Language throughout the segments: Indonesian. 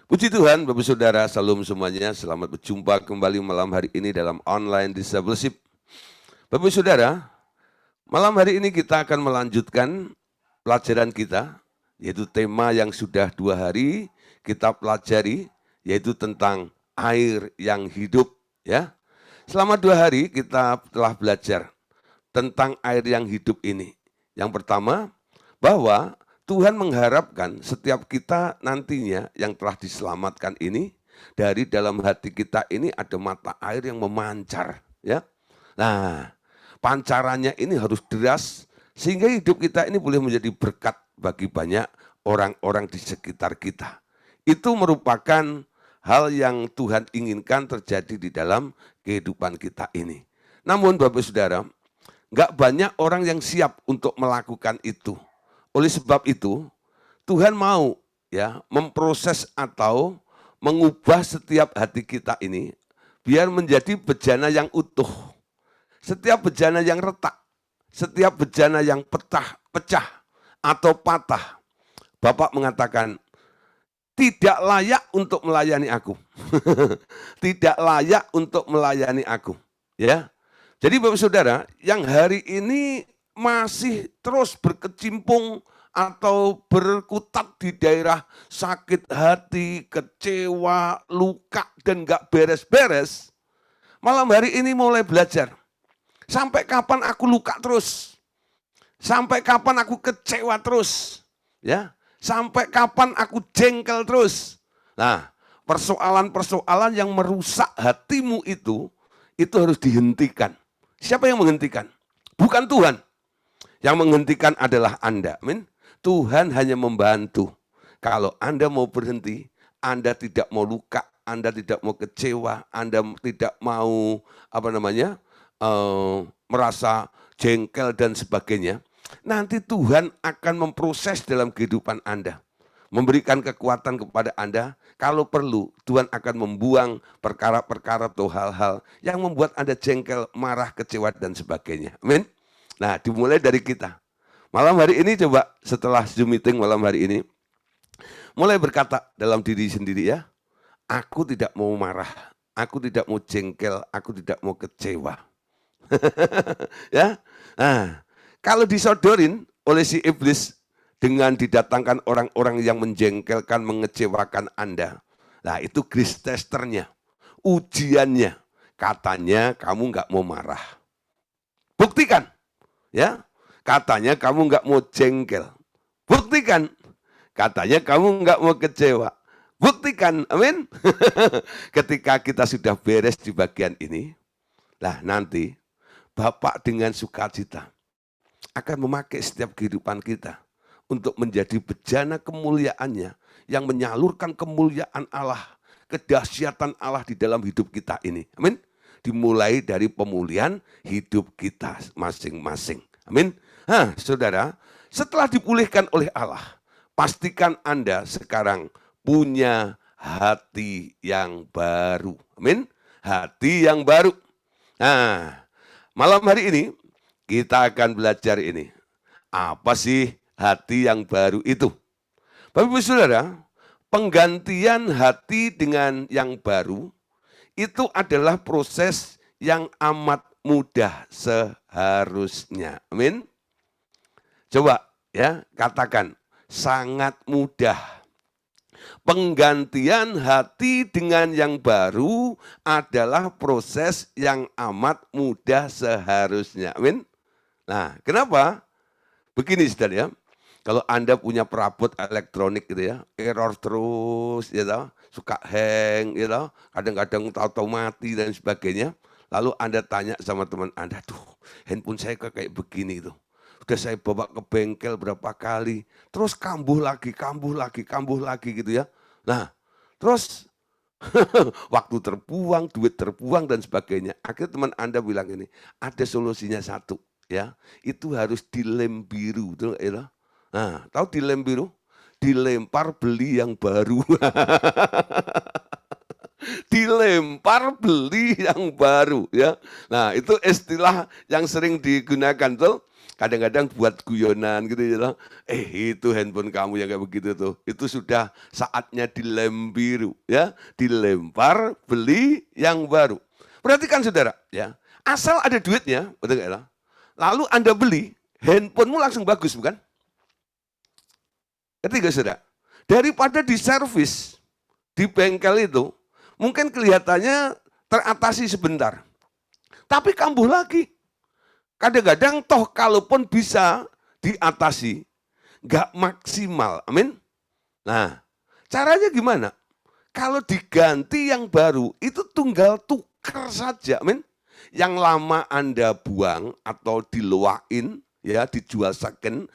Puji Tuhan, Bapak Saudara, salam semuanya. Selamat berjumpa kembali malam hari ini dalam online discipleship. Bapak Saudara, malam hari ini kita akan melanjutkan pelajaran kita, yaitu tema yang sudah 2 hari kita pelajari, yaitu tentang air yang hidup. Ya, selama 2 hari kita telah belajar tentang air yang hidup ini. Yang pertama, bahwa Tuhan mengharapkan setiap kita nantinya yang telah diselamatkan ini, dari dalam hati kita ini ada mata air yang memancar. Ya. Nah, pancarannya ini harus deras, sehingga hidup kita ini boleh menjadi berkat bagi banyak orang-orang di sekitar kita. Itu merupakan hal yang Tuhan inginkan terjadi di dalam kehidupan kita ini. Namun Bapak Saudara, nggak banyak orang yang siap untuk melakukan itu. Oleh sebab itu, Tuhan mau ya memproses atau mengubah setiap hati kita ini biar menjadi bejana yang utuh. Setiap bejana yang retak, setiap bejana yang pecah atau patah, Bapak mengatakan tidak layak untuk melayani aku. Tidak layak untuk melayani aku, ya. Jadi Bapak Saudara, yang hari ini masih terus berkecimpung atau berkutat di daerah sakit hati, kecewa, luka, dan gak beres-beres, malam hari ini mulai belajar. Sampai kapan aku luka terus? Sampai kapan aku kecewa terus? Ya, sampai kapan aku jengkel terus? Nah, persoalan-persoalan yang merusak hatimu itu harus dihentikan. Siapa yang menghentikan? Bukan Tuhan. Yang menghentikan adalah Anda. Amin. Tuhan hanya membantu. Kalau Anda mau berhenti, Anda tidak mau luka, Anda tidak mau kecewa, Anda tidak mau merasa jengkel dan sebagainya. Nanti Tuhan akan memproses dalam kehidupan Anda. Memberikan kekuatan kepada Anda. Kalau perlu, Tuhan akan membuang perkara-perkara atau hal-hal yang membuat Anda jengkel, marah, kecewa, dan sebagainya. Amin. Nah, dimulai dari kita. Malam hari ini coba setelah Zoom meeting malam hari ini, mulai berkata dalam diri sendiri ya, aku tidak mau marah, aku tidak mau jengkel, aku tidak mau kecewa. Ya, nah, kalau disodorin oleh si iblis dengan didatangkan orang-orang yang menjengkelkan, mengecewakan Anda, nah itu grace testernya, ujiannya. Katanya kamu nggak mau marah, buktikan. Ya, katanya kamu nggak mau jengkel, buktikan. Katanya kamu nggak mau kecewa, buktikan. Amin. Ketika kita sudah beres di bagian ini, lah nanti Bapak dengan sukacita akan memakai setiap kehidupan kita untuk menjadi bejana kemuliaannya yang menyalurkan kemuliaan Allah, kedahsyatan Allah di dalam hidup kita ini. Amin. Dimulai dari pemulihan hidup kita masing-masing. Amin. Nah, saudara, setelah dipulihkan oleh Allah, pastikan Anda sekarang punya hati yang baru. Amin. Hati yang baru. Nah, malam hari ini kita akan belajar ini. Apa sih hati yang baru itu? Bapak Ibu Saudara, penggantian hati dengan yang baru itu adalah proses yang amat mudah seharusnya. Amin. Coba ya, katakan sangat mudah. Penggantian hati dengan yang baru adalah proses yang amat mudah seharusnya. Amin. Nah, kenapa? Begini saudara ya, kalau Anda punya perabot elektronik gitu ya, error terus, ya tahu, suka hang, ya tahu, kadang-kadang tahu-tahu mati dan sebagainya. Lalu Anda tanya sama teman Anda, tuh handphone saya kok kayak begini tuh. Udah saya bawa ke bengkel berapa kali, terus kambuh lagi gitu ya. Nah, terus waktu terbuang, duit terbuang dan sebagainya. Akhirnya teman Anda bilang ini, ada solusinya satu. Ya, itu harus dilem biru, betul ya? Nah, tahu dilem biru? Dilempar beli yang baru. Dilempar beli yang baru ya. Nah, itu istilah yang sering digunakan tuh. Kadang-kadang buat guyonan gitu ya. Itu handphone kamu yang kayak begitu tuh. Itu sudah saatnya dilem biru ya. Dilempar, beli yang baru. Perhatikan saudara ya. Asal ada duitnya, betul nggak ya? Lalu Anda beli, handphonemu langsung bagus bukan? Ketiga saudara. Daripada di servis, di bengkel itu, mungkin kelihatannya teratasi sebentar. Tapi kambuh lagi. Kadang-kadang toh kalaupun bisa diatasi, nggak maksimal. Amin. Nah, caranya gimana? Kalau diganti yang baru, itu tinggal tukar saja. Amin. Yang lama Anda buang atau diluain, ya dijual second,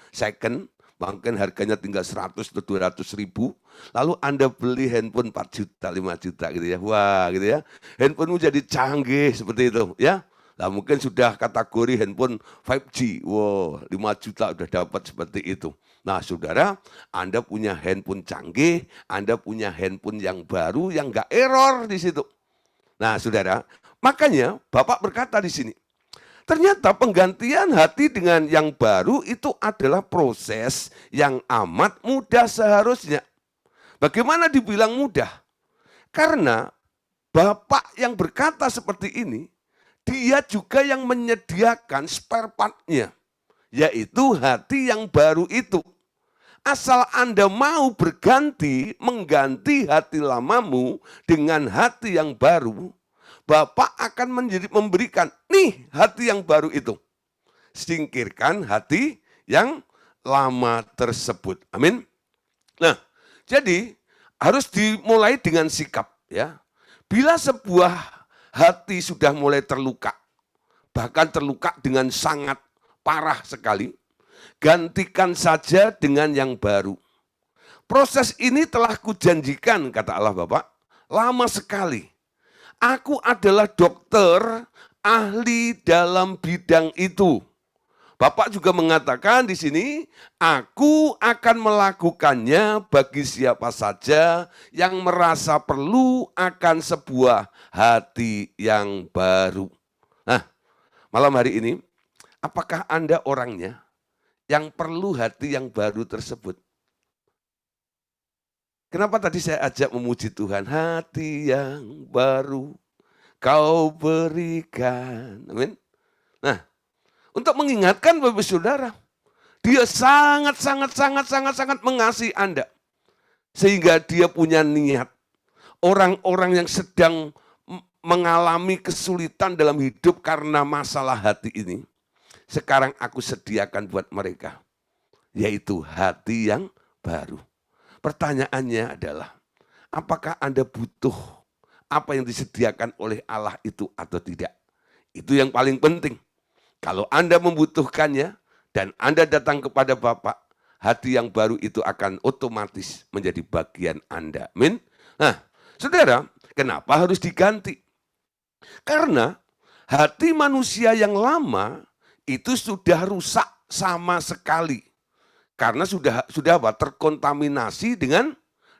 mungkin harganya tinggal 100 atau 200 ribu, lalu Anda beli handphone 4 juta, 5 juta gitu ya. Wah gitu ya, handphonemu jadi canggih seperti itu ya. Nah mungkin sudah kategori handphone 5G, wow 5 juta udah dapat seperti itu. Nah saudara, Anda punya handphone canggih, Anda punya handphone yang baru yang nggak error di situ. Nah saudara, makanya Bapak berkata di sini, ternyata penggantian hati dengan yang baru itu adalah proses yang amat mudah seharusnya. Bagaimana dibilang mudah? Karena Bapak yang berkata seperti ini, dia juga yang menyediakan spare part-nya, yaitu hati yang baru itu. Asal Anda mau mengganti hati lamamu dengan hati yang baru, Bapak akan memberikan, nih hati yang baru itu. Singkirkan hati yang lama tersebut. Amin. Nah, jadi harus dimulai dengan sikap ya. Bila sebuah hati sudah mulai terluka, bahkan terluka dengan sangat parah sekali, gantikan saja dengan yang baru. Proses ini telah kujanjikan, kata Allah Bapak, lama sekali. Aku adalah dokter ahli dalam bidang itu. Bapak juga mengatakan di sini, aku akan melakukannya bagi siapa saja yang merasa perlu akan sebuah hati yang baru. Nah, malam hari ini, apakah Anda orangnya yang perlu hati yang baru tersebut? Kenapa tadi saya ajak memuji Tuhan? Hati yang baru kau berikan. Amin. Nah, untuk mengingatkan Bapak Saudara, dia sangat mengasihi Anda. Sehingga dia punya niat. Orang-orang yang sedang mengalami kesulitan dalam hidup karena masalah hati ini, sekarang aku sediakan buat mereka. Yaitu hati yang baru. Pertanyaannya adalah, apakah Anda butuh apa yang disediakan oleh Allah itu atau tidak? Itu yang paling penting. Kalau Anda membutuhkannya dan Anda datang kepada Bapak, hati yang baru itu akan otomatis menjadi bagian Anda. Amin. Nah, saudara, kenapa harus diganti? Karena hati manusia yang lama itu sudah rusak sama sekali. Karena sudah terkontaminasi dengan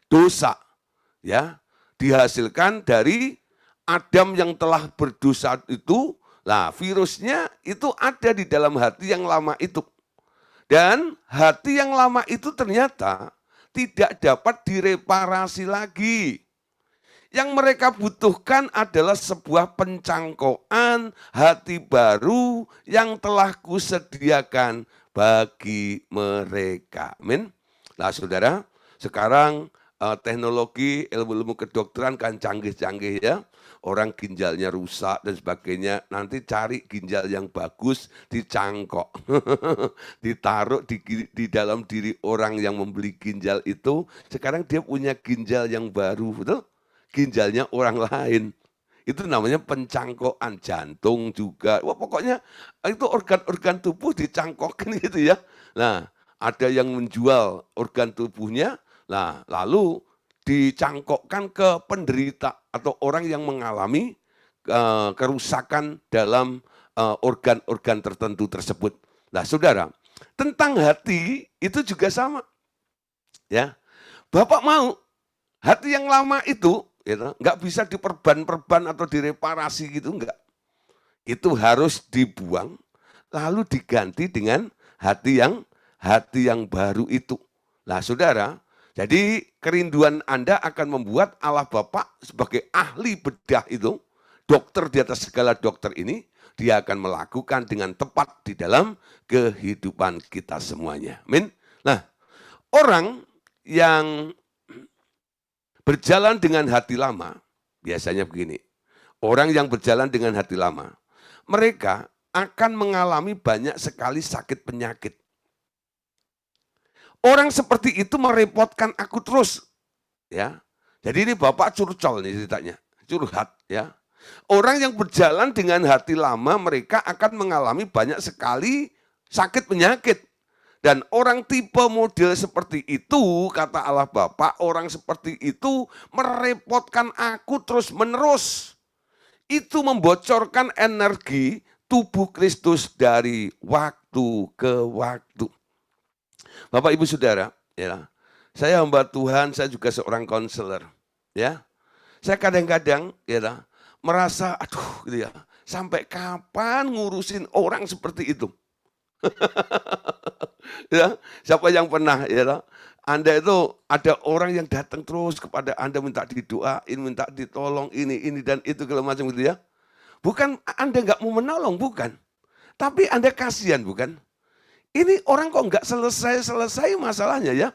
dosa. Ya, dihasilkan dari Adam yang telah berdosa itu. Nah, virusnya itu ada di dalam hati yang lama itu. Dan hati yang lama itu ternyata tidak dapat direparasi lagi. Yang mereka butuhkan adalah sebuah pencangkokan hati baru yang telah kusediakan bagi mereka. Amin. Nah saudara, sekarang teknologi ilmu-ilmu kedokteran kan canggih-canggih ya. Orang ginjalnya rusak dan sebagainya, nanti cari ginjal yang bagus, dicangkok. Ditaruh di dalam diri orang yang membeli ginjal itu, sekarang dia punya ginjal yang baru, betul? Ginjalnya orang lain. Itu namanya pencangkokan, jantung juga. Wah pokoknya itu organ-organ tubuh dicangkokin gitu ya. Nah ada yang menjual organ tubuhnya, nah lalu dicangkokkan ke penderita atau orang yang mengalami kerusakan dalam organ-organ tertentu tersebut. Nah saudara, tentang hati itu juga sama. Ya, Bapak mau hati yang lama itu gitu, nggak bisa diperban-perban atau direparasi gitu, enggak. Itu harus dibuang, lalu diganti dengan hati yang baru itu. Nah, saudara, jadi kerinduan Anda akan membuat Allah Bapa sebagai ahli bedah itu, dokter di atas segala dokter ini, dia akan melakukan dengan tepat di dalam kehidupan kita semuanya. Amin. Nah, orang yang berjalan dengan hati lama, biasanya begini. Orang yang berjalan dengan hati lama, mereka akan mengalami banyak sekali sakit penyakit. Orang seperti itu merepotkan aku terus, ya. Jadi ini Bapak curcol nih ceritanya, curhat, ya. Orang yang berjalan dengan hati lama, mereka akan mengalami banyak sekali sakit penyakit. Dan orang tipe model seperti itu, kata Allah Bapa, orang seperti itu merepotkan aku terus menerus. Itu membocorkan energi tubuh Kristus dari waktu ke waktu. Bapak Ibu Saudara, ya, saya hamba Tuhan, saya juga seorang konselor, ya. Saya kadang-kadang, ya, merasa, aduh, gitu ya, sampai kapan ngurusin orang seperti itu? Ya, siapa yang pernah, ya, Anda itu ada orang yang datang terus kepada Anda minta didoain, minta ditolong ini dan itu segala macam gitu ya. Bukan Anda nggak mau menolong, bukan. Tapi Anda kasihan, bukan? Ini orang kok nggak selesai-selesai masalahnya ya?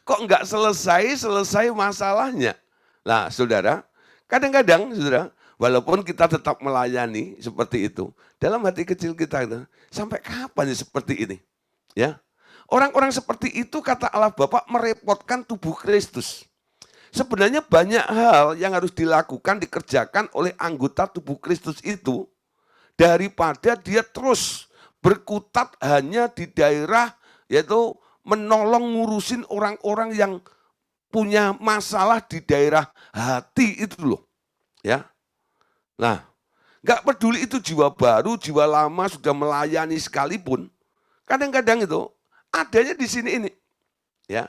Kok nggak selesai-selesai masalahnya? Nah, saudara, kadang-kadang, saudara, walaupun kita tetap melayani seperti itu, dalam hati kecil kita itu, sampai kapan ya seperti ini? Ya, orang-orang seperti itu kata Allah Bapa merepotkan tubuh Kristus. Sebenarnya banyak hal yang harus dilakukan, dikerjakan oleh anggota tubuh Kristus itu, daripada dia terus berkutat hanya di daerah, yaitu menolong ngurusin orang-orang yang punya masalah di daerah hati itu loh. Ya. Nah, nggak peduli itu jiwa baru, jiwa lama sudah melayani sekalipun, kadang-kadang itu adanya di sini ini. Ya.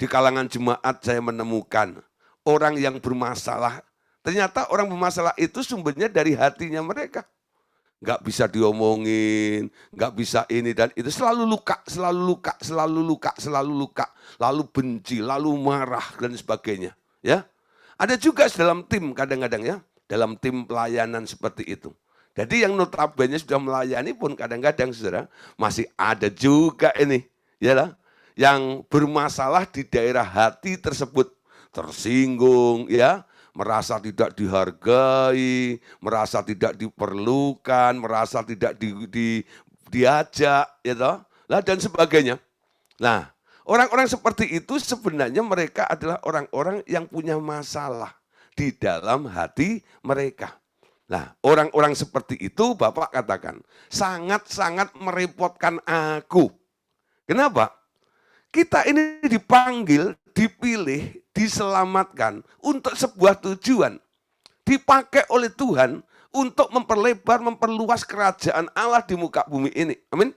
Di kalangan jemaat saya menemukan orang yang bermasalah. Ternyata orang bermasalah itu sumbernya dari hatinya mereka. Nggak bisa diomongin, nggak bisa ini dan itu, selalu luka, selalu luka, selalu luka, selalu luka, lalu benci, lalu marah dan sebagainya. Ya, ada juga dalam tim kadang-kadang ya, dalam tim pelayanan seperti itu. Jadi yang notabene sudah melayani pun kadang-kadang saudara masih ada juga ini, ya lah, yang bermasalah di daerah hati tersebut, tersinggung, ya. Merasa tidak dihargai, merasa tidak diperlukan, merasa tidak diajak, ya toh, lah dan sebagainya. Nah, orang-orang seperti itu sebenarnya mereka adalah orang-orang yang punya masalah di dalam hati mereka. Nah, orang-orang seperti itu Bapak katakan sangat-sangat merepotkan aku. Kenapa? Kita ini dipanggil, dipilih, diselamatkan untuk sebuah tujuan. Dipakai oleh Tuhan untuk memperlebar, memperluas kerajaan Allah di muka bumi ini. Amin.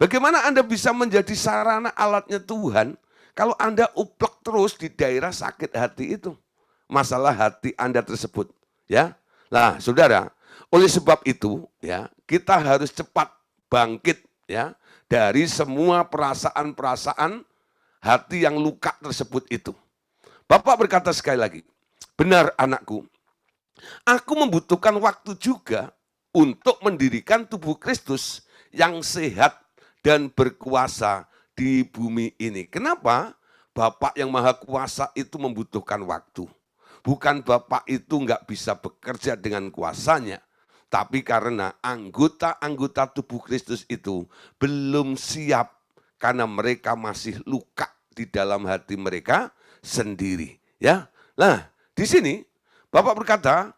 Bagaimana Anda bisa menjadi sarana alatnya Tuhan kalau Anda uplek terus di daerah sakit hati itu? Masalah hati Anda tersebut. Ya. Nah, saudara, oleh sebab itu, ya, kita harus cepat bangkit, ya, dari semua perasaan-perasaan hati yang luka tersebut itu. Bapak berkata sekali lagi, benar anakku, aku membutuhkan waktu juga untuk mendirikan tubuh Kristus yang sehat dan berkuasa di bumi ini. Kenapa? Bapak yang maha kuasa itu membutuhkan waktu. Bukan Bapak itu nggak bisa bekerja dengan kuasanya, tapi karena anggota-anggota tubuh Kristus itu belum siap karena mereka masih luka di dalam hati mereka sendiri. Ya, nah di sini Bapak berkata,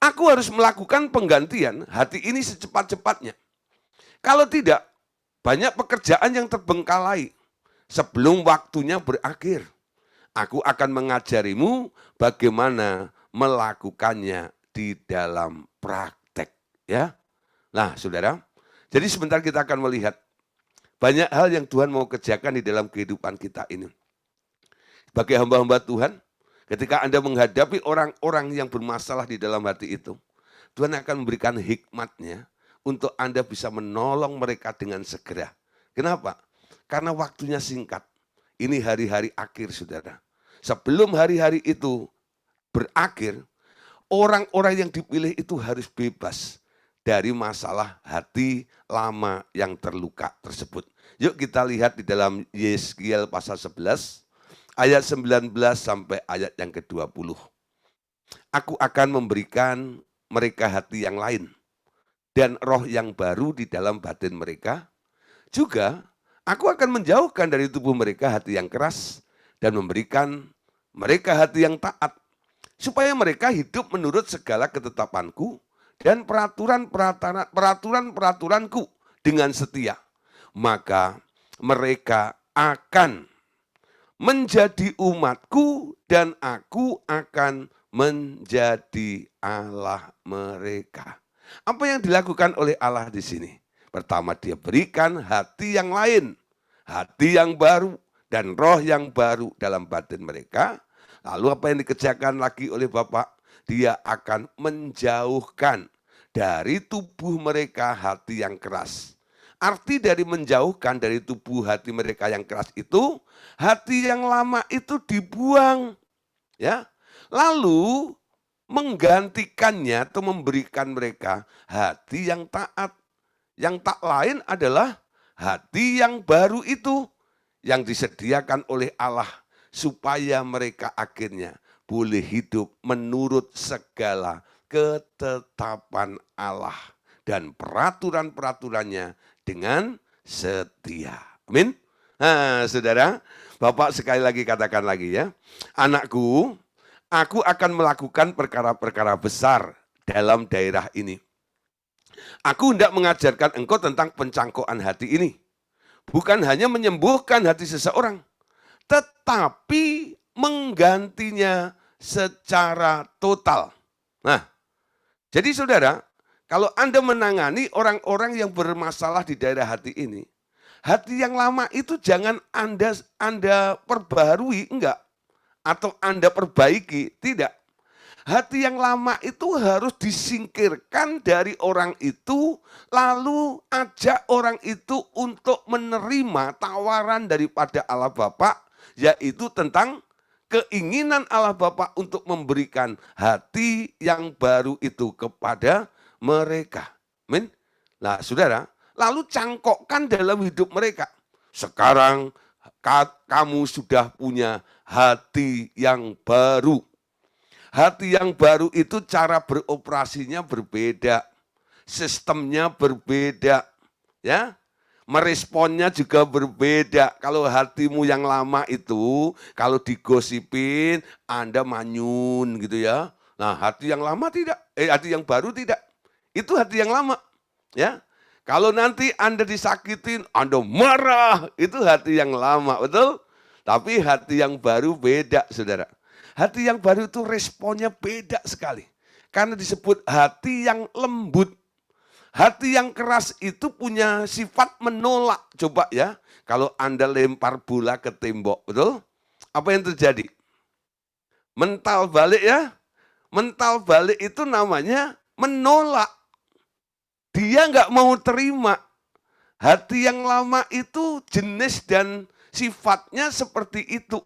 aku harus melakukan penggantian hati ini secepat-cepatnya. Kalau tidak, banyak pekerjaan yang terbengkalai sebelum waktunya berakhir. Aku akan mengajarimu bagaimana melakukannya di dalam praktek. Ya, nah saudara, jadi sebentar kita akan melihat banyak hal yang Tuhan mau kerjakan di dalam kehidupan kita ini. Sebagai hamba-hamba Tuhan, ketika Anda menghadapi orang-orang yang bermasalah di dalam hati itu, Tuhan akan memberikan hikmatnya untuk Anda bisa menolong mereka dengan segera. Kenapa? Karena waktunya singkat. Ini hari-hari akhir, saudara. Sebelum hari-hari itu berakhir, orang-orang yang dipilih itu harus bebas dari masalah hati lama yang terluka tersebut. Yuk kita lihat di dalam Yeskiel pasal 11, ayat 19 sampai ayat yang ke-20. Aku akan memberikan mereka hati yang lain dan roh yang baru di dalam batin mereka. Juga aku akan menjauhkan dari tubuh mereka hati yang keras dan memberikan mereka hati yang taat, supaya mereka hidup menurut segala ketetapanku dan peraturan-peraturanku dengan setia. Maka mereka akan menjadi umatku dan aku akan menjadi Allah mereka. Apa yang dilakukan oleh Allah di sini? Pertama, dia berikan hati yang lain, hati yang baru, dan roh yang baru dalam batin mereka. Lalu apa yang dikerjakan lagi oleh Bapak? Dia akan menjauhkan dari tubuh mereka hati yang keras. Arti dari menjauhkan dari tubuh hati mereka yang keras itu, hati yang lama itu dibuang. Ya, lalu menggantikannya atau memberikan mereka hati yang taat. Yang tak lain adalah hati yang baru itu yang disediakan oleh Allah supaya mereka akhirnya boleh hidup menurut segala ketetapan Allah dan peraturan-peraturannya dengan setia. Amin. Nah, saudara, Bapak sekali lagi katakan lagi ya. Anakku, aku akan melakukan perkara-perkara besar dalam daerah ini. Aku hendak mengajarkan engkau tentang pencangkokan hati ini. Bukan hanya menyembuhkan hati seseorang, tetapi menggantinya secara total. Nah, jadi saudara, kalau Anda menangani orang-orang yang bermasalah di daerah hati ini, hati yang lama itu jangan Anda perbaharui, enggak. Atau Anda perbaiki, tidak. Hati yang lama itu harus disingkirkan dari orang itu, lalu ajak orang itu untuk menerima tawaran daripada Allah Bapa, yaitu tentang keinginan Allah Bapa untuk memberikan hati yang baru itu kepada mereka. Amin. Nah, saudara, lalu cangkokkan dalam hidup mereka. Sekarang kamu sudah punya hati yang baru. Hati yang baru itu cara beroperasinya berbeda, sistemnya berbeda, ya. Meresponnya juga berbeda. Kalau hatimu yang lama itu, kalau digosipin, Anda manyun gitu ya. Nah, hati yang lama tidak, hati yang baru tidak. Itu hati yang lama, ya. Kalau nanti Anda disakitin, Anda marah, itu hati yang lama, betul? Tapi hati yang baru beda, saudara. Hati yang baru itu responnya beda sekali. Karena disebut hati yang lembut. Hati yang keras itu punya sifat menolak. Coba ya, kalau Anda lempar bola ke tembok, betul? Apa yang terjadi? Mental balik ya. Mental balik itu namanya menolak. Dia nggak mau terima. Hati yang lama itu jenis dan sifatnya seperti itu.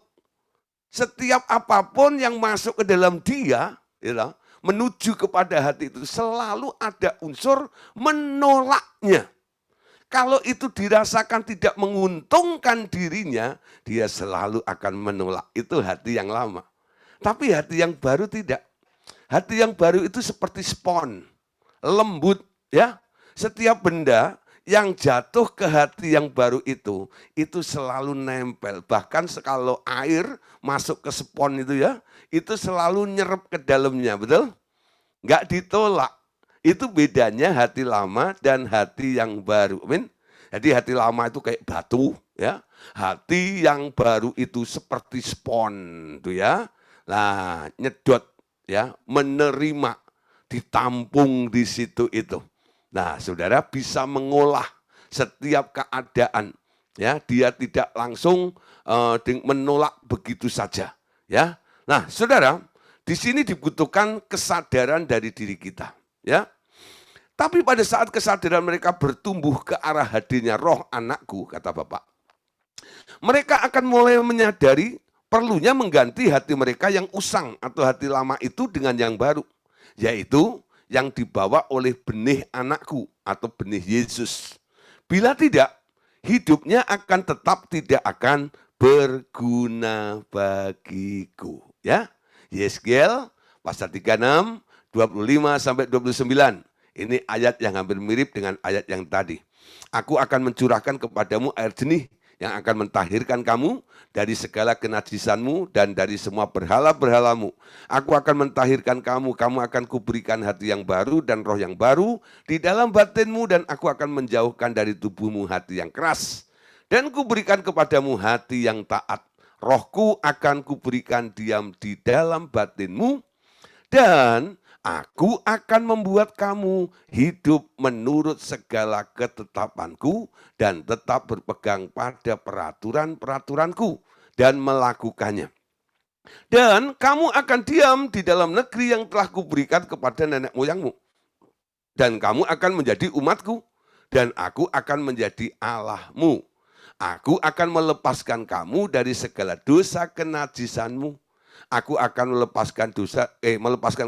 Setiap apapun yang masuk ke dalam dia, ya, menuju kepada hati itu selalu ada unsur menolaknya. Kalau itu dirasakan tidak menguntungkan dirinya, dia selalu akan menolak. Itu hati yang lama. Tapi hati yang baru tidak. Hati yang baru itu seperti spons, lembut, ya. Setiap benda yang jatuh ke hati yang baru itu selalu nempel. Bahkan kalau air masuk ke spons itu ya, itu selalu nyerap ke dalamnya, betul? Enggak ditolak. Itu bedanya hati lama dan hati yang baru. Amin. Jadi hati lama itu kayak batu, ya. Hati yang baru itu seperti spons, tuh ya. Nah, nyedot, ya, menerima, ditampung di situ itu. Nah, saudara bisa mengolah setiap keadaan, ya. Dia tidak langsung menolak begitu saja, ya. Nah, saudara, di sini dibutuhkan kesadaran dari diri kita, ya. Tapi pada saat kesadaran mereka bertumbuh ke arah hadirnya roh anakku, kata Bapak, mereka akan mulai menyadari perlunya mengganti hati mereka yang usang atau hati lama itu dengan yang baru, yaitu yang dibawa oleh benih anakku atau benih Yesus. Bila tidak, hidupnya akan tetap tidak akan berguna bagiku. Ya, Yeskel pasal 36, 25 sampai 29. Ini ayat yang hampir mirip dengan ayat yang tadi. Aku akan mencurahkan kepadamu air jernih yang akan mentahirkan kamu dari segala kenajisanmu dan dari semua berhala-berhalamu. Aku akan mentahirkan kamu, kamu akan kuberikan hati yang baru dan roh yang baru di dalam batinmu, dan aku akan menjauhkan dari tubuhmu hati yang keras. Dan kuberikan kepadamu hati yang taat. Rohku akan kuberikan diam di dalam batinmu, dan aku akan membuat kamu hidup menurut segala ketetapanku dan tetap berpegang pada peraturan-peraturanku dan melakukannya. Dan kamu akan diam di dalam negeri yang telah kuberikan kepada nenek moyangmu. Dan kamu akan menjadi umatku, dan aku akan menjadi Allahmu. Aku akan melepaskan kamu dari segala dosa kenajisanmu. Aku akan melepaskan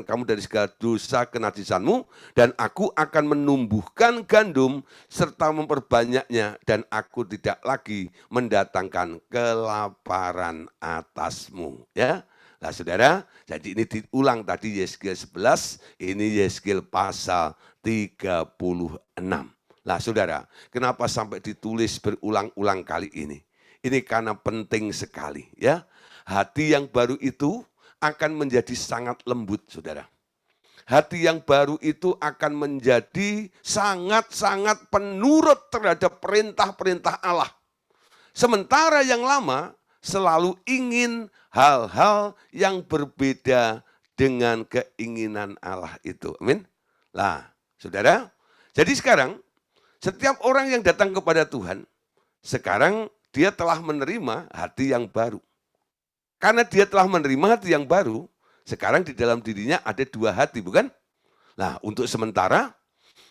kamu dari segala dosa kenajisanmu, dan aku akan menumbuhkan gandum serta memperbanyaknya, dan aku tidak lagi mendatangkan kelaparan atasmu. Ya, nah saudara, jadi ini diulang tadi Yeskel 11, ini Yeskel pasal 36. Nah saudara, kenapa sampai ditulis berulang-ulang kali ini? Ini karena penting sekali, ya. Hati yang baru itu akan menjadi sangat lembut, saudara. Hati yang baru itu akan menjadi sangat-sangat penurut terhadap perintah-perintah Allah. Sementara yang lama selalu ingin hal-hal yang berbeda dengan keinginan Allah itu. Amin. Nah, saudara, jadi sekarang setiap orang yang datang kepada Tuhan, sekarang dia telah menerima hati yang baru. Karena dia telah menerima hati yang baru, sekarang di dalam dirinya ada dua hati, bukan? Nah, untuk sementara,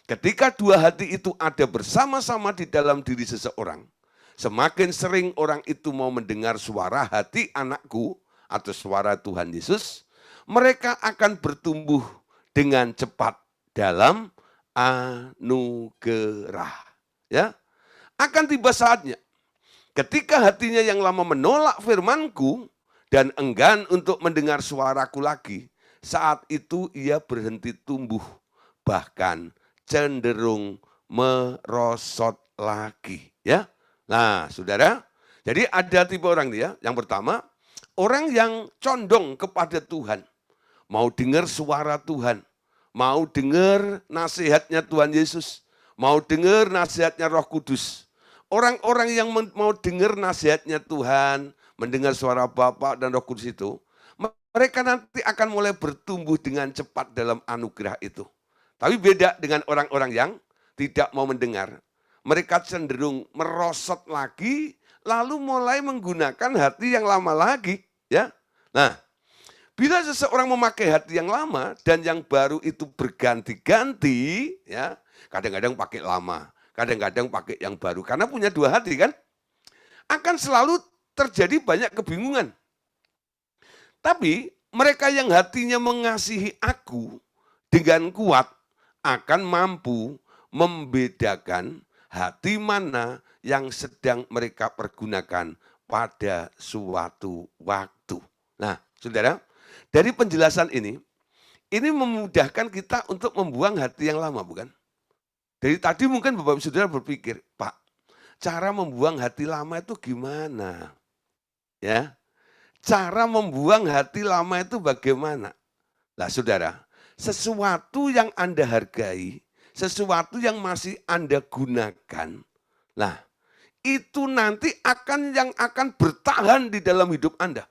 ketika dua hati itu ada bersama-sama di dalam diri seseorang, semakin sering orang itu mau mendengar suara hati anakku atau suara Tuhan Yesus, mereka akan bertumbuh dengan cepat dalam anugerah. Ya, akan tiba saatnya ketika hatinya yang lama menolak firman-Ku dan enggan untuk mendengar suaraku lagi, saat itu ia berhenti tumbuh, bahkan cenderung merosot lagi. Ya, nah saudara, jadi ada tipe orang dia. Yang pertama, orang yang condong kepada Tuhan, mau dengar suara Tuhan, mau dengar nasihatnya Tuhan Yesus, mau dengar nasihatnya Roh Kudus. Orang-orang yang mau dengar nasihatnya Tuhan, mendengar suara Bapa dan Roh Kudus itu, mereka nanti akan mulai bertumbuh dengan cepat dalam anugerah itu. Tapi beda dengan orang-orang yang tidak mau mendengar. Mereka cenderung merosot lagi, lalu mulai menggunakan hati yang lama lagi. Ya, nah, bila seseorang memakai hati yang lama dan yang baru itu berganti-ganti, ya, kadang-kadang pakai lama, kadang-kadang pakai yang baru, karena punya dua hati kan, akan selalu terjadi banyak kebingungan. Tapi mereka yang hatinya mengasihi aku dengan kuat akan mampu membedakan hati mana yang sedang mereka pergunakan pada suatu waktu. Nah, saudara, dari penjelasan ini memudahkan kita untuk membuang hati yang lama, bukan? Dari tadi mungkin Bapak Saudara berpikir, Pak, cara membuang hati lama itu gimana? Ya, cara membuang hati lama itu bagaimana? Nah saudara, sesuatu yang Anda hargai, sesuatu yang masih Anda gunakan, nah itu nanti yang akan bertahan di dalam hidup Anda.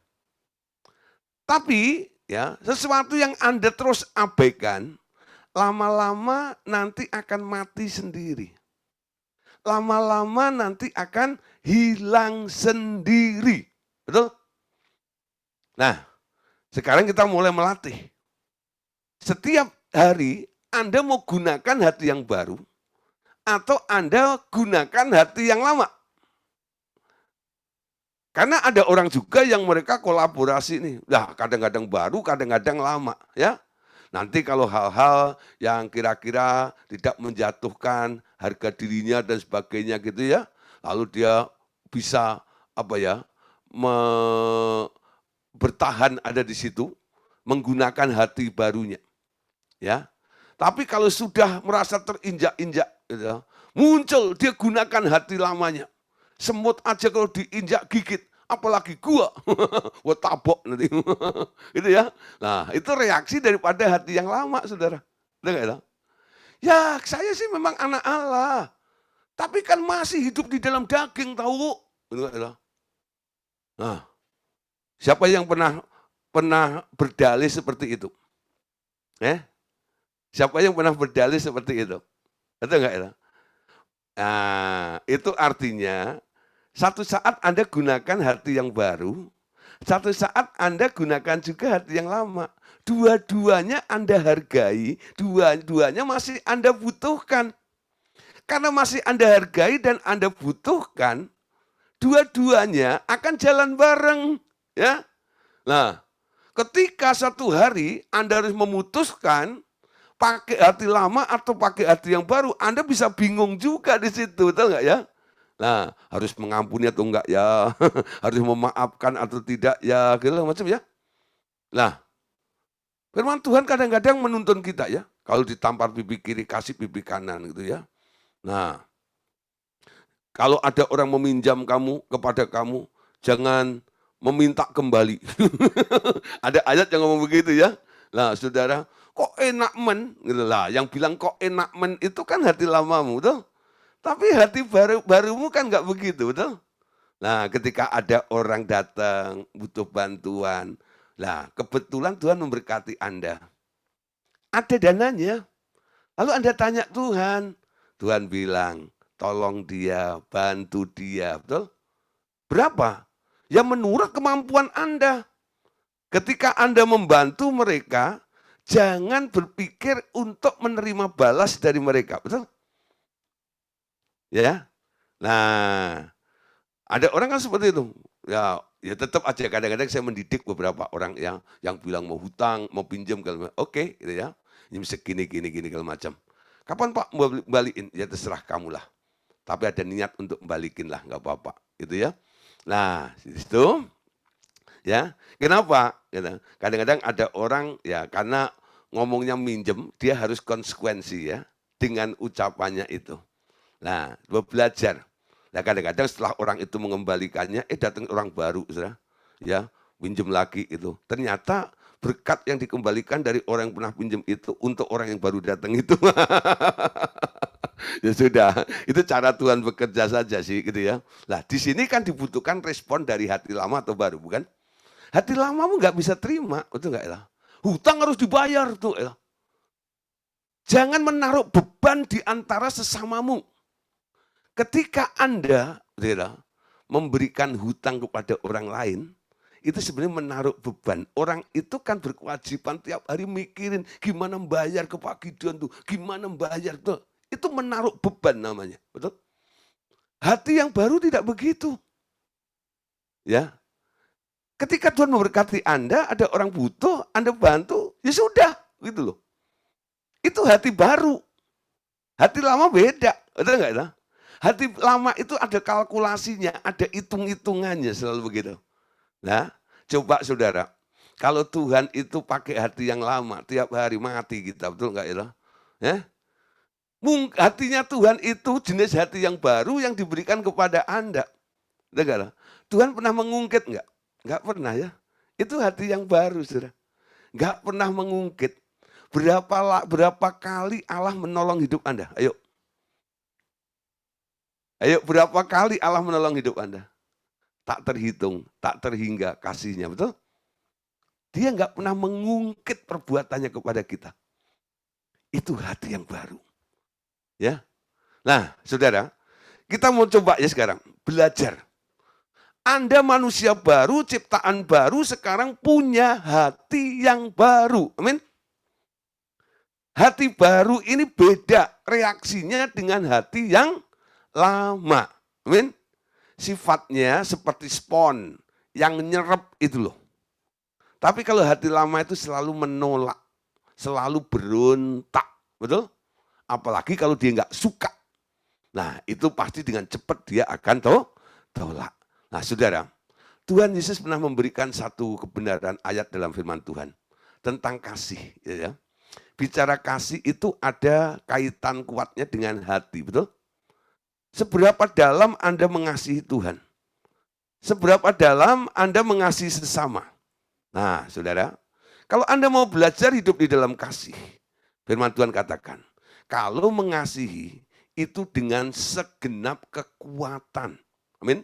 Tapi ya, sesuatu yang Anda terus abaikan, lama-lama nanti akan mati sendiri. Lama-lama nanti akan hilang sendiri. Betul? Nah, sekarang kita mulai melatih. Setiap hari Anda mau gunakan hati yang baru atau Anda gunakan hati yang lama? Karena ada orang juga yang mereka kolaborasi nih. Nah, kadang-kadang baru, kadang-kadang lama, ya. Nanti kalau hal-hal yang kira-kira tidak menjatuhkan harga dirinya dan sebagainya gitu ya, lalu dia bisa apa ya, bertahan ada di situ, menggunakan hati barunya, ya. Tapi kalau sudah merasa terinjak-injak, gitu, muncul dia gunakan hati lamanya. Semut aja kalau diinjak gigit, apalagi gua, gua tabok nanti, gitu ya. Nah, itu reaksi daripada hati yang lama, saudara. Betul nggak ya? Ya, saya sih memang anak Allah, tapi kan masih hidup di dalam daging, tahu? Betul nggak ya? Nah, siapa yang pernah pernah berdalih seperti itu? Eh? Siapa yang pernah berdalih seperti itu? Betul nggak ya? Nah, itu artinya satu saat Anda gunakan hati yang baru, satu saat Anda gunakan juga hati yang lama. Dua-duanya Anda hargai, dua-duanya masih Anda butuhkan. Karena masih Anda hargai dan Anda butuhkan, dua-duanya akan jalan bareng. Ya. Nah, ketika satu hari Anda harus memutuskan pakai hati lama atau pakai hati yang baru, Anda bisa bingung juga di situ, betul nggak ya? Nah, harus mengampuni atau enggak ya, harus memaafkan atau tidak ya, gitu macam ya. Nah, firman Tuhan kadang-kadang menuntun kita ya, kalau ditampar pipi kiri, kasih pipi kanan gitu ya. Nah, kalau ada orang meminjam kamu kepada kamu, jangan meminta kembali. Ada ayat yang ngomong begitu ya. Nah, saudara, kok enak men, gitu lah. Yang bilang kok enak men itu kan hati lamamu, betul? Tapi hati barumu kan nggak begitu, betul? Nah, ketika ada orang datang butuh bantuan, lah kebetulan Tuhan memberkati Anda. Ada dananya. Lalu Anda tanya Tuhan, Tuhan bilang, tolong dia, bantu dia, betul? Berapa? Ya menurut kemampuan Anda. Ketika Anda membantu mereka, jangan berpikir untuk menerima balas dari mereka, betul? Ya. Nah, ada orang kan seperti itu. Ya, ya tetap aja kadang-kadang saya mendidik beberapa orang yang bilang mau hutang, mau pinjam kalau oke, gitu ya. Ini segini gini kalau macam. Kapan Pak mau balikin? Ya terserah kamu lah. Tapi ada niat untuk balikin lah, nggak apa-apa, gitu ya. Nah, itu ya. Kenapa? Gitu. Kadang-kadang ada orang ya karena ngomongnya minjem, dia harus konsekuensi ya dengan ucapannya itu. Nah, belajar. Nah, kadang-kadang setelah orang itu mengembalikannya, datang orang baru, saudara. Ya, pinjam lagi itu. Ternyata berkat yang dikembalikan dari orang yang pernah pinjam itu untuk orang yang baru datang itu. Ya sudah, itu cara Tuhan bekerja saja sih, gitu ya. Nah, di sini kan dibutuhkan respon dari hati lama atau baru, bukan? Hati lamamu nggak bisa terima, betul nggak ya? Hutang harus dibayar tuh, ya. Jangan menaruh beban di antara sesamamu. Ketika Anda memberikan hutang kepada orang lain, itu sebenarnya menaruh beban. Orang itu kan berkewajiban tiap hari mikirin gimana membayar ke Pak Gideon tuh, gimana membayar tuh. Itu menaruh beban namanya, betul? Hati yang baru tidak begitu. Ya. Ketika Tuhan memberkati Anda, ada orang butuh, Anda bantu, ya sudah, gitu loh. Itu hati baru. Hati lama beda, betul nggak ya? Hati lama itu ada kalkulasinya, ada hitung-hitungannya selalu begitu. Nah, coba saudara, kalau Tuhan itu pakai hati yang lama, tiap hari mati kita, betul nggak ya? Hatinya Tuhan itu jenis hati yang baru yang diberikan kepada Anda. Betul. Tuhan pernah mengungkit nggak? Nggak pernah ya. Itu hati yang baru, saudara. Nggak pernah mengungkit. Berapa kali Allah menolong hidup Anda? Ayo. Ayo, berapa kali Allah menolong hidup Anda? Tak terhitung, tak terhingga kasihnya, betul? Dia nggak pernah mengungkit perbuatannya kepada kita. Itu hati yang baru. Ya. Nah, saudara, kita mau coba ya sekarang, belajar. Anda manusia baru, ciptaan baru, sekarang punya hati yang baru. Amin. Hati baru ini beda reaksinya dengan hati yang lama. Amin. Sifatnya seperti spon yang nyerap itu loh. Tapi kalau hati lama itu selalu menolak, selalu berontak, betul? Apalagi kalau dia nggak suka. Nah, itu pasti dengan cepat dia akan tolak. Nah, saudara, Tuhan Yesus pernah memberikan satu kebenaran ayat dalam firman Tuhan tentang kasih. Ya. Bicara kasih itu ada kaitan kuatnya dengan hati, betul? Seberapa dalam Anda mengasihi Tuhan? Seberapa dalam Anda mengasihi sesama? Nah, saudara, kalau Anda mau belajar hidup di dalam kasih, firman Tuhan katakan, kalau mengasihi itu dengan segenap kekuatan. Amin.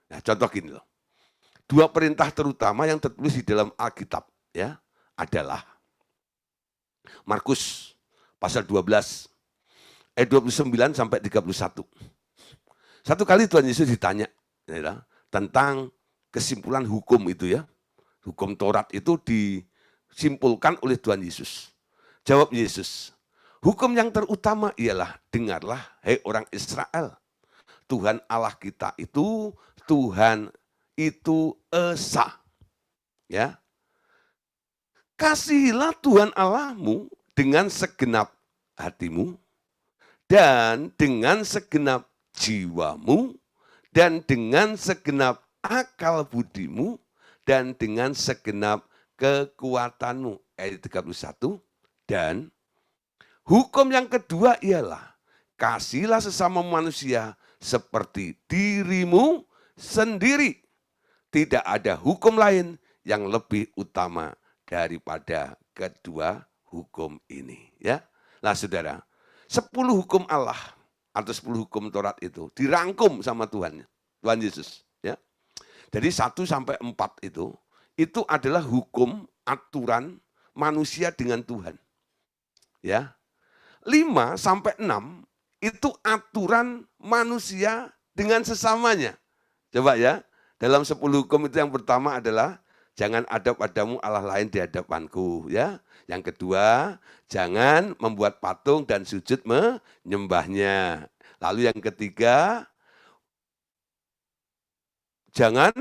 Nah, contoh gini loh. Dua perintah terutama yang tertulis di dalam Alkitab ya adalah Markus pasal 12 ayat 29 sampai 31. Satu kali Tuhan Yesus ditanya ya, tentang kesimpulan hukum itu ya. Hukum Taurat itu disimpulkan oleh Tuhan Yesus. Jawab Yesus, hukum yang terutama ialah, dengarlah hai orang Israel. Tuhan Allah kita itu, Tuhan itu esa. Ya. Kasihilah Tuhan Allahmu dengan segenap hatimu, dan dengan segenap jiwamu, dan dengan segenap akal budimu, dan dengan segenap kekuatanmu. Ayat 31. Dan hukum yang kedua ialah, kasihilah sesama manusia seperti dirimu sendiri. Tidak ada hukum lain yang lebih utama daripada kedua hukum ini. Ya, nah saudara, 10 hukum Allah atau 10 hukum Taurat itu dirangkum sama Tuhan Yesus. Ya, jadi 1 sampai 4 itu adalah hukum aturan manusia dengan Tuhan. Ya, 5 sampai 6 itu aturan manusia dengan sesamanya. Coba ya, dalam 10 hukum itu yang pertama adalah jangan ada padamu Allah lain di hadapanku. Ya, yang kedua, jangan membuat patung dan sujud menyembahnya. Lalu yang ketiga, jangan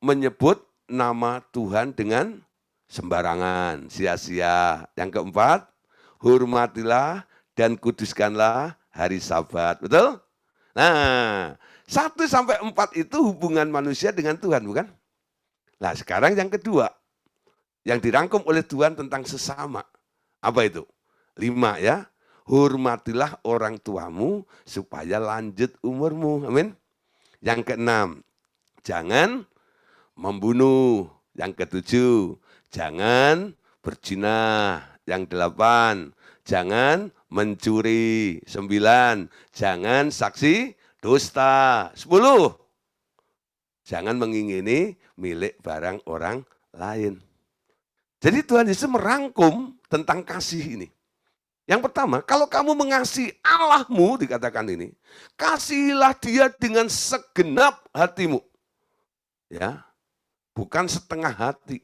menyebut nama Tuhan dengan sembarangan, sia-sia. Yang keempat, hormatilah dan kuduskanlah hari Sabat. Betul? Nah, 1 sampai 4 itu hubungan manusia dengan Tuhan, bukan? Nah, sekarang yang kedua, yang dirangkum oleh Tuhan tentang sesama. Apa itu? 5 ya. Hormatilah orang tuamu supaya lanjut umurmu. Amin. Yang keenam, jangan membunuh. Yang ketujuh, jangan berzina. Yang 8, jangan mencuri. 9, jangan saksi dusta. 10, jangan mengingini milik barang orang lain. Jadi Tuhan Yesus merangkum tentang kasih ini. Yang pertama, kalau kamu mengasihi Allahmu, dikatakan ini, kasihilah dia dengan segenap hatimu. Ya, bukan setengah hati.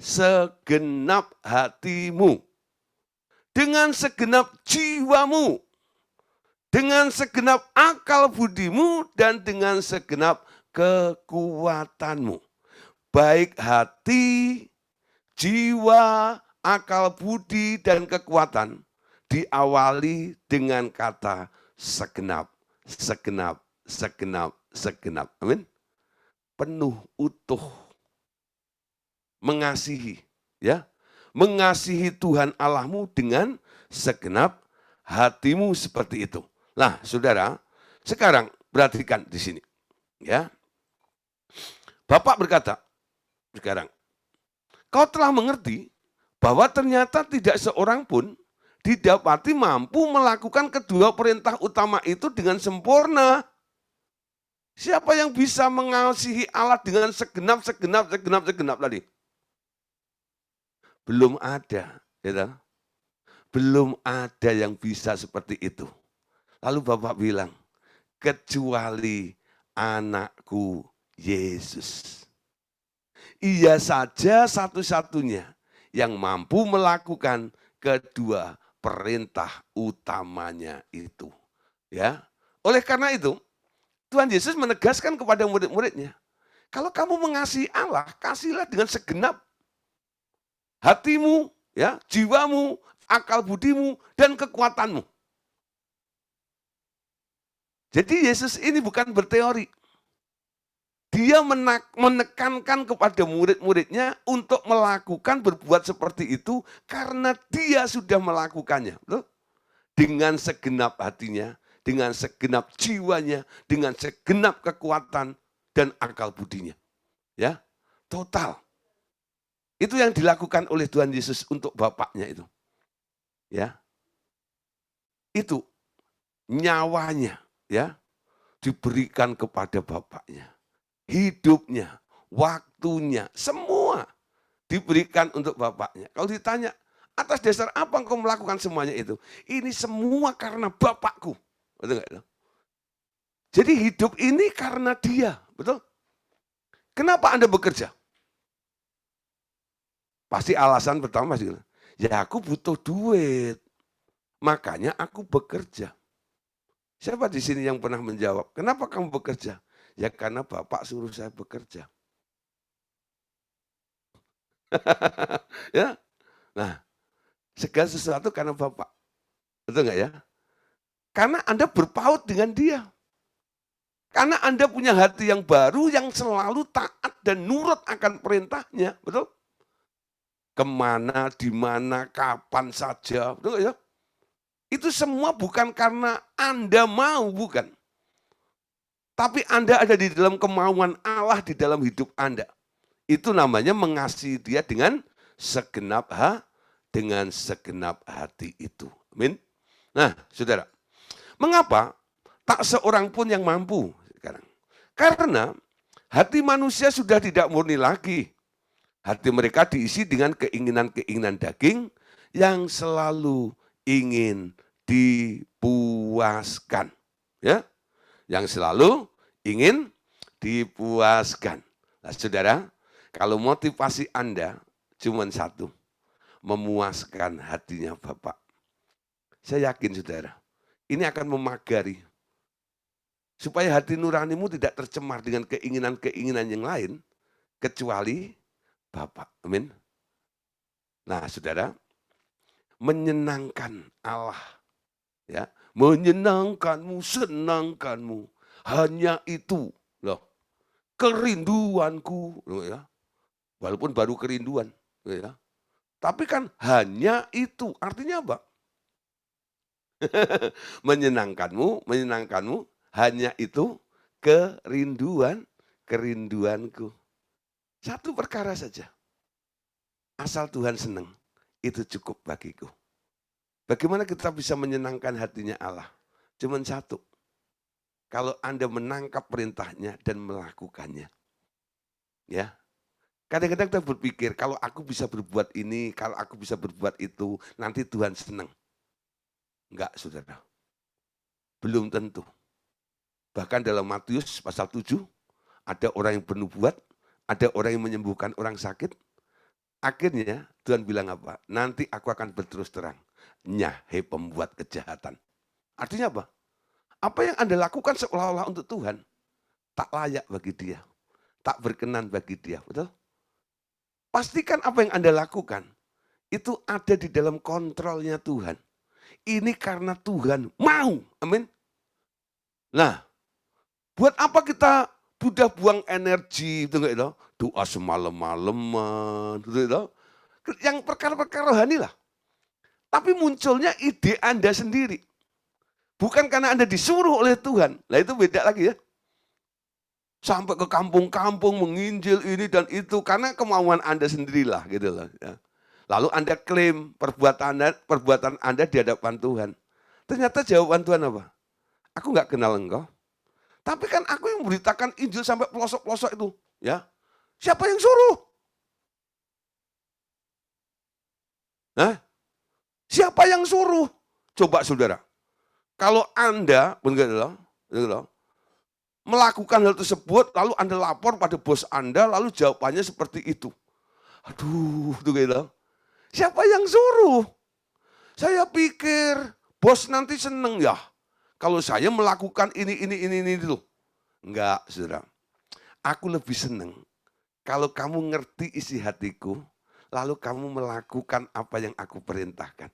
Segenap hatimu. Dengan segenap jiwamu. Dengan segenap akal budimu dan dengan segenap kekuatanmu. Baik hati, jiwa, akal budi, dan kekuatan diawali dengan kata segenap, segenap, segenap, segenap. Amin. Penuh, utuh. Mengasihi, ya. Mengasihi Tuhan Allahmu dengan segenap hatimu seperti itu. Nah, saudara, sekarang perhatikan di sini, ya. Bapak berkata, sekarang, kau telah mengerti bahwa ternyata tidak seorang pun didapati mampu melakukan kedua perintah utama itu dengan sempurna. Siapa yang bisa mengasihi Allah dengan segenap tadi? Belum ada, ya. Belum ada yang bisa seperti itu. Lalu Bapak bilang, kecuali anakku Yesus. Ia saja satu-satunya yang mampu melakukan kedua perintah utamanya itu. Ya. Oleh karena itu, Tuhan Yesus menegaskan kepada murid-muridnya, kalau kamu mengasihi Allah, kasihlah dengan segenap hatimu, ya, jiwamu, akal budimu, dan kekuatanmu. Jadi Yesus ini bukan berteori. Dia menekankan kepada murid-muridnya untuk melakukan, berbuat seperti itu karena dia sudah melakukannya. Betul? Dengan segenap hatinya, dengan segenap jiwanya, dengan segenap kekuatan dan akal budinya. Ya, total. Itu yang dilakukan oleh Tuhan Yesus untuk Bapaknya itu. Ya. Itu nyawanya, ya, diberikan kepada Bapaknya. Hidupnya, waktunya, semua diberikan untuk Bapaknya. Kalau ditanya, atas dasar apa engkau melakukan semuanya itu? Ini semua karena Bapakku. Betul nggak? Jadi hidup ini karena Dia, betul? Kenapa Anda bekerja? Pasti alasan pertama sih, ya aku butuh duit, makanya aku bekerja. Siapa di sini yang pernah menjawab, kenapa kamu bekerja? Ya karena Bapak suruh saya bekerja. Ya, nah, segala sesuatu karena Bapak. Betul nggak ya? Karena Anda berpaut dengan Dia. Karena Anda punya hati yang baru yang selalu taat dan nurut akan perintahnya. Betul? Kemana, di mana, kapan saja. Betul nggak ya? Itu semua bukan karena Anda mau, bukan. Tapi Anda ada di dalam kemauan Allah di dalam hidup Anda. Itu namanya mengasihi Dia dengan segenap hati itu. Amin. Nah, saudara, mengapa tak seorang pun yang mampu sekarang? Karena hati manusia sudah tidak murni lagi. Hati mereka diisi dengan keinginan-keinginan daging yang selalu ingin dipuaskan. Ya, yang selalu ingin dipuaskan. Nah, saudara, kalau motivasi Anda cuma satu, memuaskan hatinya Bapak. Saya yakin saudara, ini akan memagari. Supaya hati nuranimu tidak tercemar dengan keinginan-keinginan yang lain, kecuali Bapak. Amin. Nah saudara, menyenangkan Allah. Ya, menyenangkanmu, senangkanmu. Hanya itu loh, kerinduanku. Loh ya. Walaupun baru kerinduan. Ya. Tapi kan hanya itu, artinya apa? menyenangkanmu, hanya itu kerinduanku. Satu perkara saja. Asal Tuhan senang, itu cukup bagiku. Bagaimana kita bisa menyenangkan hatinya Allah? Cuman satu. Kalau Anda menangkap perintahnya dan melakukannya. Ya. Kadang-kadang kita berpikir, kalau aku bisa berbuat ini, kalau aku bisa berbuat itu, nanti Tuhan senang. Enggak, saudara. Belum tentu. Bahkan dalam Matius pasal 7, ada orang yang bernubuat, ada orang yang menyembuhkan orang sakit. Akhirnya Tuhan bilang apa? Nanti aku akan berterus terang. Nyah, hei pembuat kejahatan. Artinya apa? Apa yang Anda lakukan seolah-olah untuk Tuhan, tak layak bagi Dia. Tak berkenan bagi Dia, betul? Pastikan apa yang Anda lakukan, itu ada di dalam kontrolnya Tuhan. Ini karena Tuhan mau, amin. Nah, buat apa kita sudah buang energi, itu enggak itu? Doa semalam-malaman, gitu. Yang perkara-perkara rohani lah. Tapi munculnya ide Anda sendiri. Bukan karena Anda disuruh oleh Tuhan. Nah itu beda lagi ya. Sampai ke kampung-kampung menginjil ini dan itu. Karena kemauan Anda sendirilah gitu loh. Ya. Lalu Anda klaim perbuatan Anda di hadapan Tuhan. Ternyata jawaban Tuhan apa? Aku nggak kenal engkau. Tapi kan aku yang memberitakan Injil sampai pelosok-pelosok itu. Ya, siapa yang suruh? Hah? Siapa yang suruh? Coba saudara. Kalau Anda melakukan hal tersebut, lalu Anda lapor pada bos Anda, lalu jawabannya seperti itu. Aduh, gitu. Siapa yang suruh? Saya pikir bos nanti seneng ya kalau saya melakukan ini itu. Enggak, saudara. Aku lebih seneng kalau kamu ngerti isi hatiku, lalu kamu melakukan apa yang aku perintahkan.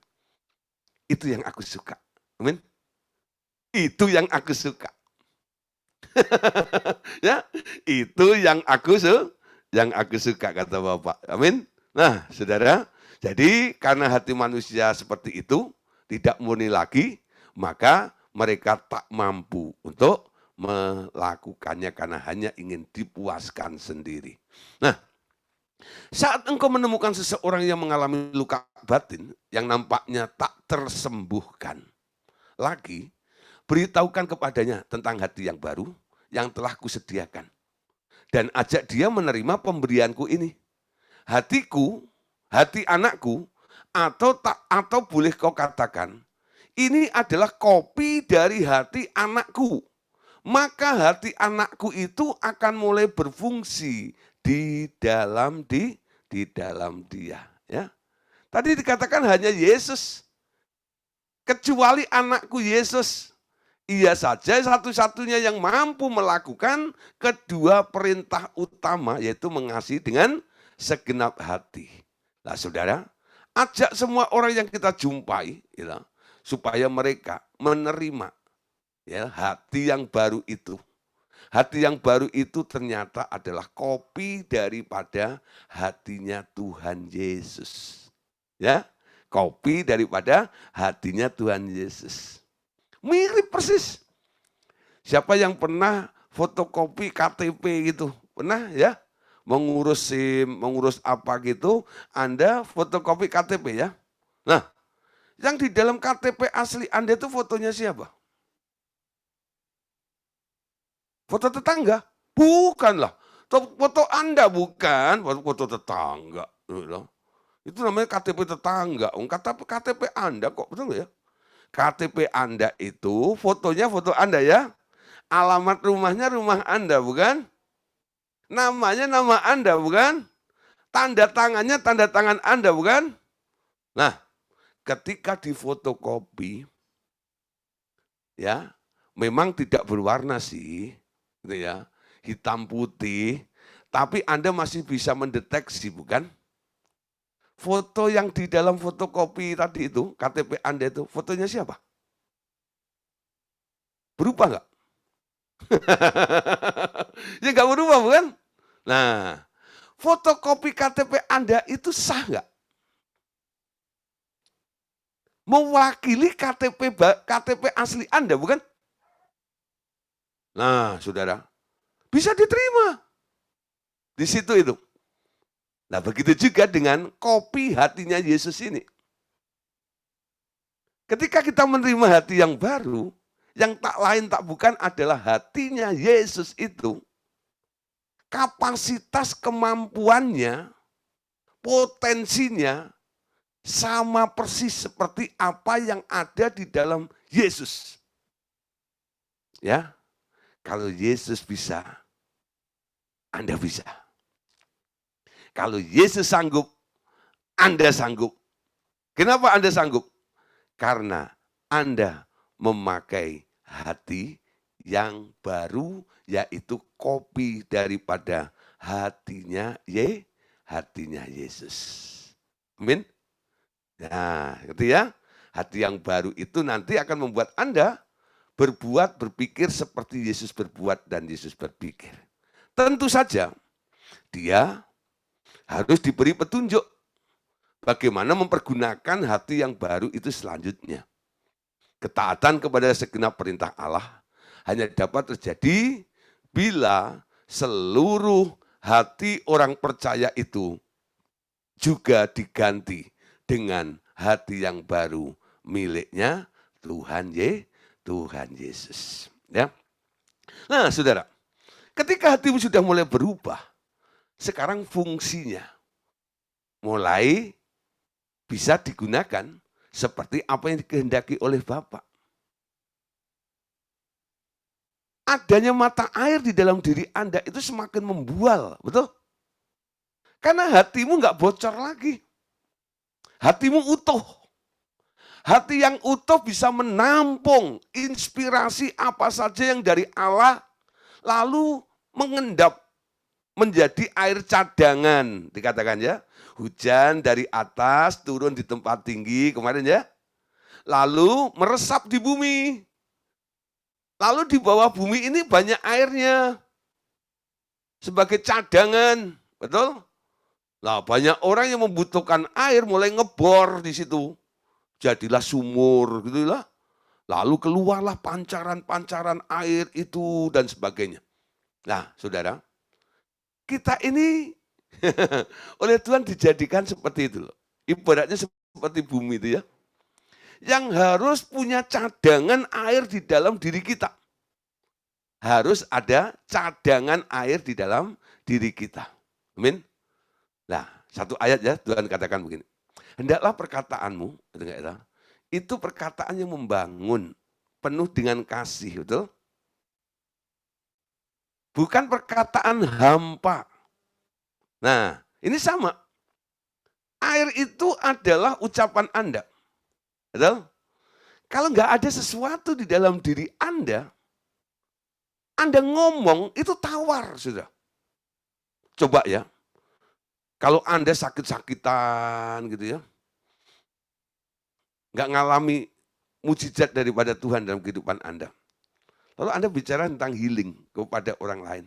Itu yang aku suka. Amin. Itu yang aku suka. Ya, itu yang aku suka kata Bapak. Amin. Nah, Saudara, jadi karena hati manusia seperti itu tidak murni lagi, maka mereka tak mampu untuk melakukannya karena hanya ingin dipuaskan sendiri. Nah, saat engkau menemukan seseorang yang mengalami luka batin yang nampaknya tak tersembuhkan lagi, beritahukan kepadanya tentang hati yang baru yang telah kusediakan. Dan ajak dia menerima pemberianku ini. Hatiku, hati anakku, atau boleh kau katakan, ini adalah kopi dari hati anakku. Maka hati anakku itu akan mulai berfungsi di dalam dia. Ya. Tadi dikatakan hanya Yesus. Kecuali anakku Yesus. Ia saja satu-satunya yang mampu melakukan kedua perintah utama, yaitu mengasihi dengan segenap hati. Nah saudara, ajak semua orang yang kita jumpai, ya, supaya mereka menerima ya, hati yang baru itu. Hati yang baru itu ternyata adalah kopi daripada hatinya Tuhan Yesus. Ya, kopi daripada hatinya Tuhan Yesus. Mirip persis. Siapa yang pernah fotokopi KTP gitu? Pernah ya? Mengurus SIM, mengurus apa gitu, Anda fotokopi KTP ya. Nah, yang di dalam KTP asli Anda itu fotonya siapa? Foto tetangga? Bukanlah. Foto Anda bukan, foto tetangga. Itu namanya KTP tetangga. KTP Anda kok, betul nggak ya? KTP Anda itu fotonya foto Anda ya. Alamat rumahnya rumah Anda bukan? Namanya nama Anda bukan? Tanda tangannya tanda tangan Anda bukan? Nah, ketika difotokopi ya, memang tidak berwarna sih, gitu ya. Hitam putih, tapi Anda masih bisa mendeteksi bukan? Foto yang di dalam fotokopi tadi itu, KTP Anda itu, fotonya siapa? Berubah nggak? Ya nggak berubah bukan? Nah, fotokopi KTP Anda itu sah nggak? Mewakili KTP asli Anda bukan? Nah, saudara, bisa diterima di situ itu. Nah, begitu juga dengan kopi hatinya Yesus ini. Ketika kita menerima hati yang baru, yang tak lain tak bukan adalah hatinya Yesus itu, kapasitas kemampuannya, potensinya, sama persis seperti apa yang ada di dalam Yesus. Ya, kalau Yesus bisa, Anda bisa. Kalau Yesus sanggup, Anda sanggup. Kenapa Anda sanggup? Karena Anda memakai hati yang baru, yaitu kopi daripada hatinya Yesus. Amin. Nah, gitu ya. Hati yang baru itu nanti akan membuat Anda berpikir seperti Yesus berbuat dan Yesus berpikir. Tentu saja, dia harus diberi petunjuk bagaimana mempergunakan hati yang baru itu selanjutnya. Ketaatan kepada segenap perintah Allah hanya dapat terjadi bila seluruh hati orang percaya itu juga diganti dengan hati yang baru miliknya Tuhan Yesus. Ya. Nah, saudara, ketika hatimu sudah mulai berubah, sekarang fungsinya mulai bisa digunakan seperti apa yang dikehendaki oleh Bapa. Adanya mata air di dalam diri Anda itu semakin membual, betul? Karena hatimu nggak bocor lagi. Hatimu utuh. Hati yang utuh bisa menampung inspirasi apa saja yang dari Allah, lalu mengendap menjadi air cadangan, dikatakan ya. Hujan dari atas turun di tempat tinggi kemarin ya. Lalu meresap di bumi. Lalu di bawah bumi ini banyak airnya. Sebagai cadangan, betul? Nah, banyak orang yang membutuhkan air mulai ngebor di situ. Jadilah sumur gitu lah. Lalu keluarlah pancaran-pancaran air itu dan sebagainya. Nah, saudara, kita ini oleh Tuhan dijadikan seperti itu loh. Ibaratnya seperti bumi itu ya. Yang harus punya cadangan air di dalam diri kita. Harus ada cadangan air di dalam diri kita. Amin. Nah, satu ayat ya, Tuhan katakan begini. Hendaklah perkataanmu, itu perkataan yang membangun, penuh dengan kasih, betul? Bukan perkataan hampa. Nah, ini sama. Air itu adalah ucapan Anda. Betul? Kalau nggak ada sesuatu di dalam diri Anda ngomong itu tawar, sudah. Coba ya, kalau Anda sakit-sakitan gitu ya, nggak ngalami mujizat daripada Tuhan dalam kehidupan Anda. Lalu Anda bicara tentang healing kepada orang lain.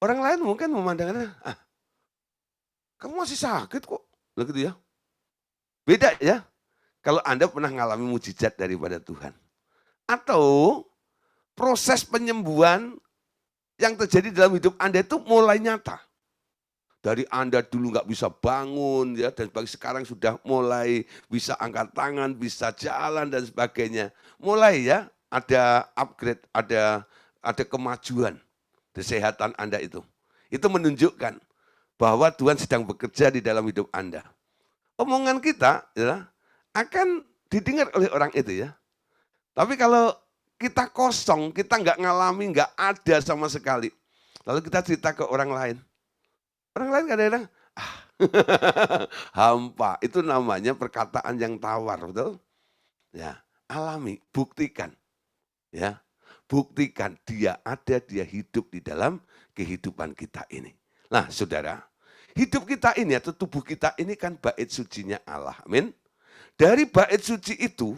Orang lain mungkin memandangnya, kamu masih sakit kok. Begitu ya. Beda ya, kalau Anda pernah mengalami mujizat daripada Tuhan. Atau proses penyembuhan yang terjadi dalam hidup Anda itu mulai nyata. Dari Anda dulu nggak bisa bangun ya, dan sekarang sudah mulai bisa angkat tangan, bisa jalan dan sebagainya. Mulai ya ada upgrade, ada kemajuan kesehatan Anda itu. Itu menunjukkan bahwa Tuhan sedang bekerja di dalam hidup Anda. Omongan kita ya, akan didengar oleh orang itu ya. Tapi kalau kita kosong, kita nggak ngalami, nggak ada sama sekali. Lalu kita cerita ke orang lain. Orang lain kadang-kadang, hampa. Itu namanya perkataan yang tawar, betul? Ya, alami, buktikan. Ya, buktikan dia ada, dia hidup di dalam kehidupan kita ini. Nah, saudara, hidup kita ini atau tubuh kita ini kan bait sucinya Allah. Amin. Dari bait suci itu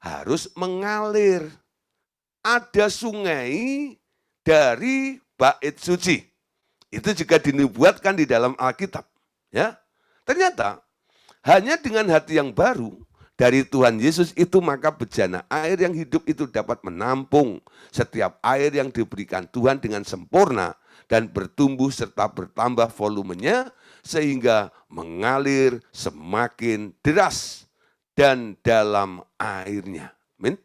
harus mengalir. Ada sungai dari bait suci. Itu juga dinubuatkan di dalam Alkitab. Ya, ternyata hanya dengan hati yang baru dari Tuhan Yesus itu maka bejana air yang hidup itu dapat menampung setiap air yang diberikan Tuhan dengan sempurna dan bertumbuh serta bertambah volumenya sehingga mengalir semakin deras dan dalam airnya. Amin.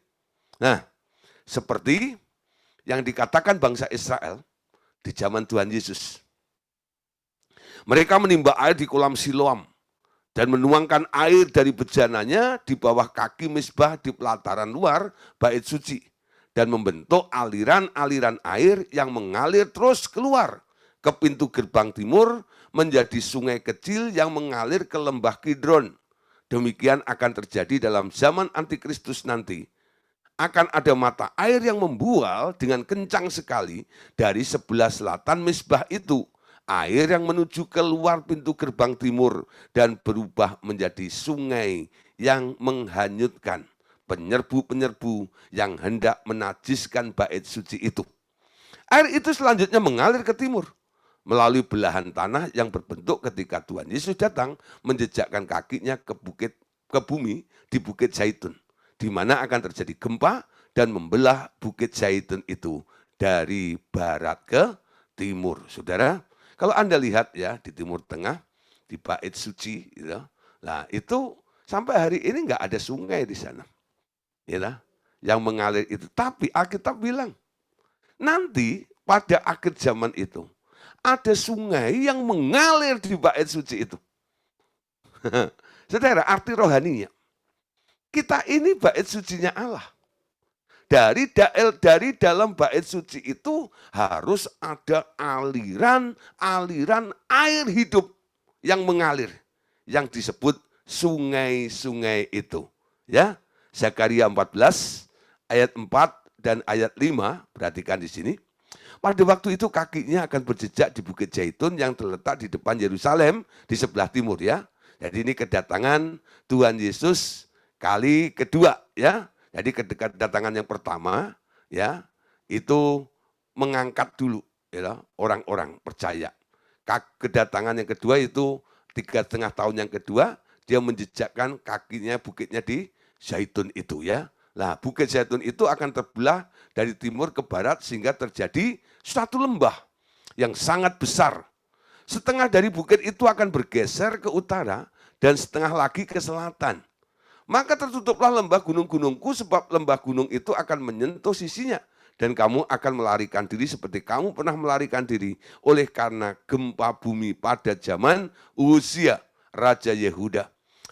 Nah, seperti yang dikatakan bangsa Israel di zaman Tuhan Yesus. Mereka menimba air di kolam Siloam dan menuangkan air dari bejananya di bawah kaki mezbah di pelataran luar bait suci dan membentuk aliran-aliran air yang mengalir terus keluar ke pintu gerbang timur menjadi sungai kecil yang mengalir ke lembah Kidron. Demikian akan terjadi dalam zaman antikristus nanti. Akan ada mata air yang membual dengan kencang sekali dari sebelah selatan mezbah itu. Air yang menuju keluar pintu gerbang timur dan berubah menjadi sungai yang menghanyutkan penyerbu-penyerbu yang hendak menajiskan bait suci itu. Air itu selanjutnya mengalir ke timur melalui belahan tanah yang berbentuk ketika Tuhan Yesus datang menjejakkan kakinya ke bumi di Bukit Zaitun, di mana akan terjadi gempa dan membelah Bukit Zaitun itu dari barat ke timur. Saudara, kalau Anda lihat ya di Timur Tengah, di bait suci, gitu, nah itu sampai hari ini nggak ada sungai di sana, ya, yang mengalir itu. Tapi Alkitab bilang nanti pada akhir zaman itu ada sungai yang mengalir di bait suci itu. Saudara, arti rohaninya, kita ini bait sucinya Allah. Dari dalam bait suci itu harus ada aliran air hidup yang mengalir, yang disebut sungai-sungai itu. Ya, Zakaria 14 ayat 4 dan ayat 5, perhatikan di sini. Pada waktu itu kakinya akan berjejak di Bukit Zaitun yang terletak di depan Yerusalem di sebelah timur ya. Jadi ini kedatangan Tuhan Yesus kali kedua ya. Jadi kedatangan yang pertama ya itu mengangkat dulu ya orang-orang percaya. Kedatangan yang kedua itu 3,5 tahun yang kedua dia menjejakkan kakinya bukitnya di Zaitun itu ya. Nah, Bukit Zaitun itu akan terbelah dari timur ke barat sehingga terjadi suatu lembah yang sangat besar. Setengah dari bukit itu akan bergeser ke utara dan setengah lagi ke selatan. Maka tertutuplah lembah gunung-gunungku sebab lembah gunung itu akan menyentuh sisinya. Dan kamu akan melarikan diri seperti kamu pernah melarikan diri oleh karena gempa bumi pada zaman Uzia, Raja Yehuda.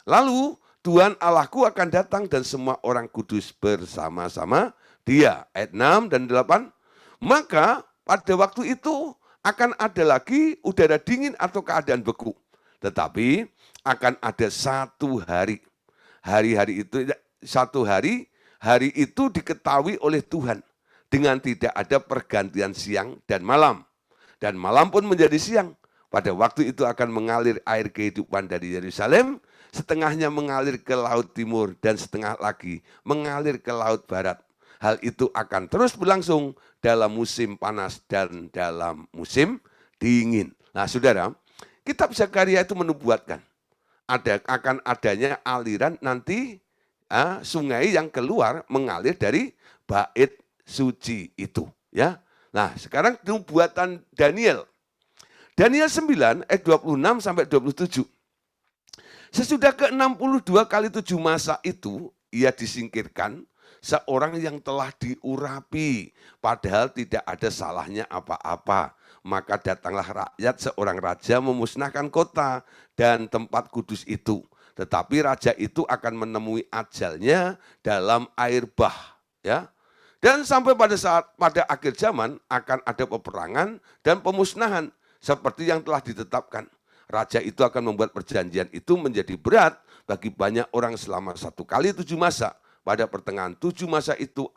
Lalu Tuhan Allahku akan datang dan semua orang kudus bersama-sama dia. Ayat 6 dan 8. Maka pada waktu itu akan ada lagi udara dingin atau keadaan beku. Tetapi akan ada satu hari. Hari-hari itu, satu hari itu diketahui oleh Tuhan. Dengan tidak ada pergantian siang dan malam. Dan malam pun menjadi siang. Pada waktu itu akan mengalir air kehidupan dari Yerusalem. Setengahnya mengalir ke laut timur dan setengah lagi mengalir ke laut barat. Hal itu akan terus berlangsung dalam musim panas dan dalam musim dingin. Nah saudara, kitab Zakaria itu menubuatkan akan adanya aliran nanti sungai yang keluar mengalir dari bait suci itu. Ya. Nah sekarang nubuatan Daniel. Daniel 9 ayat 26 sampai 27. Sesudah ke-62 kali 7 masa itu, ia disingkirkan seorang yang telah diurapi, padahal tidak ada salahnya apa-apa. Maka datanglah rakyat seorang raja memusnahkan kota dan tempat kudus itu. Tetapi raja itu akan menemui ajalnya dalam air bah. Ya. Dan sampai pada akhir zaman akan ada peperangan dan pemusnahan seperti yang telah ditetapkan. Raja itu akan membuat perjanjian itu menjadi berat bagi banyak orang selama 1 kali 7 masa. Pada pertengahan 7 masa itu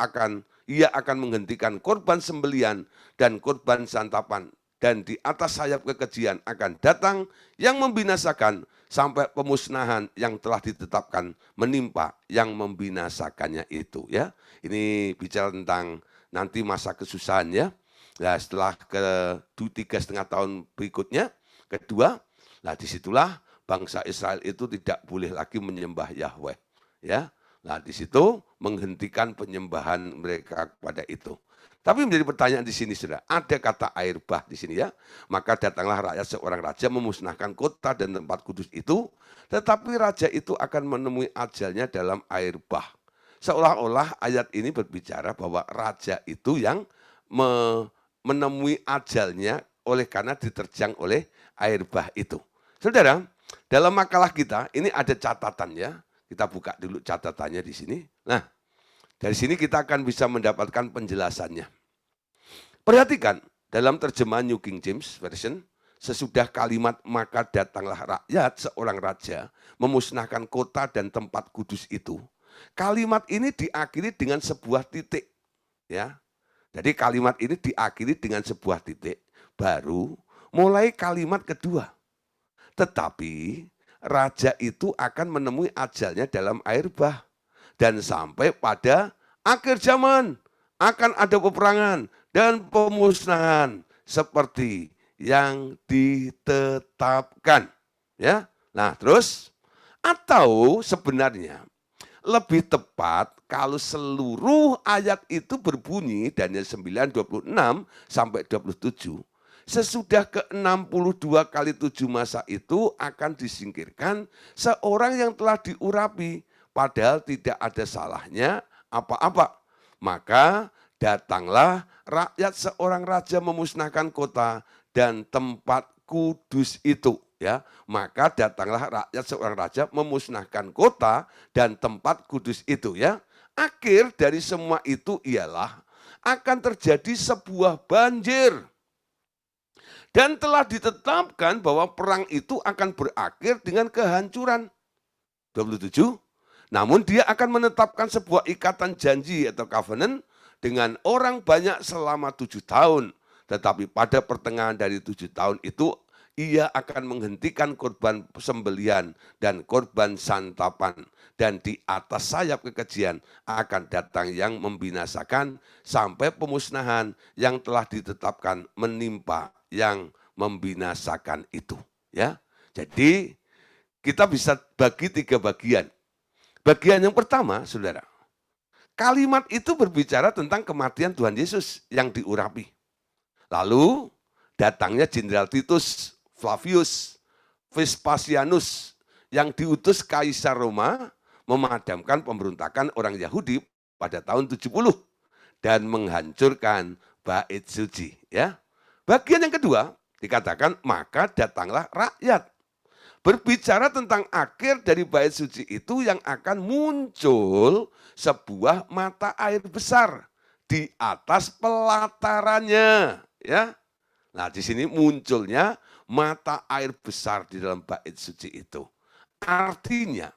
ia akan menghentikan korban sembelian dan korban santapan. Dan di atas sayap kekejian akan datang yang membinasakan sampai pemusnahan yang telah ditetapkan menimpa yang membinasakannya itu. Ya, ini bicara tentang nanti masa kesusahan ya. Nah, setelah ke 3,5 tahun berikutnya, kedua, nah disitulah bangsa Israel itu tidak boleh lagi menyembah Yahweh. Ya, nah disitu menghentikan penyembahan mereka kepada itu. Tapi menjadi pertanyaan di sini sudah ada kata air bah di sini ya. Maka datanglah rakyat seorang raja memusnahkan kota dan tempat kudus itu, tetapi raja itu akan menemui ajalnya dalam air bah. Seolah-olah ayat ini berbicara bahwa raja itu yang menemui ajalnya oleh karena diterjang oleh air bah itu. Saudara, dalam makalah kita ini ada catatan ya. Kita buka dulu catatannya di sini. Nah, dari sini kita akan bisa mendapatkan penjelasannya. Perhatikan, dalam terjemahan New King James Version, sesudah kalimat maka datanglah rakyat seorang raja memusnahkan kota dan tempat kudus itu. Kalimat ini diakhiri dengan sebuah titik. Ya, jadi kalimat ini diakhiri dengan sebuah titik. Baru mulai kalimat kedua. Tetapi raja itu akan menemui ajalnya dalam air bah. Dan sampai pada akhir zaman akan ada peperangan dan pemusnahan seperti yang ditetapkan. Ya, nah terus atau sebenarnya lebih tepat kalau seluruh ayat itu berbunyi Daniel 9:26 sampai 27. Sesudah ke-62 kali 7 masa itu akan disingkirkan seorang yang telah diurapi, padahal tidak ada salahnya apa-apa. Maka datanglah rakyat seorang raja memusnahkan kota dan tempat kudus itu. Ya, maka datanglah rakyat seorang raja memusnahkan kota dan tempat kudus itu. Ya, akhir dari semua itu ialah akan terjadi sebuah banjir. Dan telah ditetapkan bahwa perang itu akan berakhir dengan kehancuran. 27. Namun dia akan menetapkan sebuah ikatan janji atau covenant dengan orang banyak selama 7 tahun. Tetapi pada pertengahan dari 7 tahun itu ia akan menghentikan korban sembelihan dan korban santapan. Dan di atas sayap kekejian akan datang yang membinasakan sampai pemusnahan yang telah ditetapkan menimpa yang membinasakan itu. Ya, jadi kita bisa bagi 3 bagian. Bagian yang pertama, saudara, kalimat itu berbicara tentang kematian Tuhan Yesus yang diurapi. Lalu datangnya Jenderal Titus Flavius Vespasianus yang diutus Kaisar Roma memadamkan pemberontakan orang Yahudi pada tahun 70 dan menghancurkan bait suci. Ya. Bagian yang kedua dikatakan maka datanglah rakyat. Berbicara tentang akhir dari bait suci itu yang akan muncul sebuah mata air besar di atas pelatarannya, ya. Nah, di sini munculnya mata air besar di dalam bait suci itu. Artinya,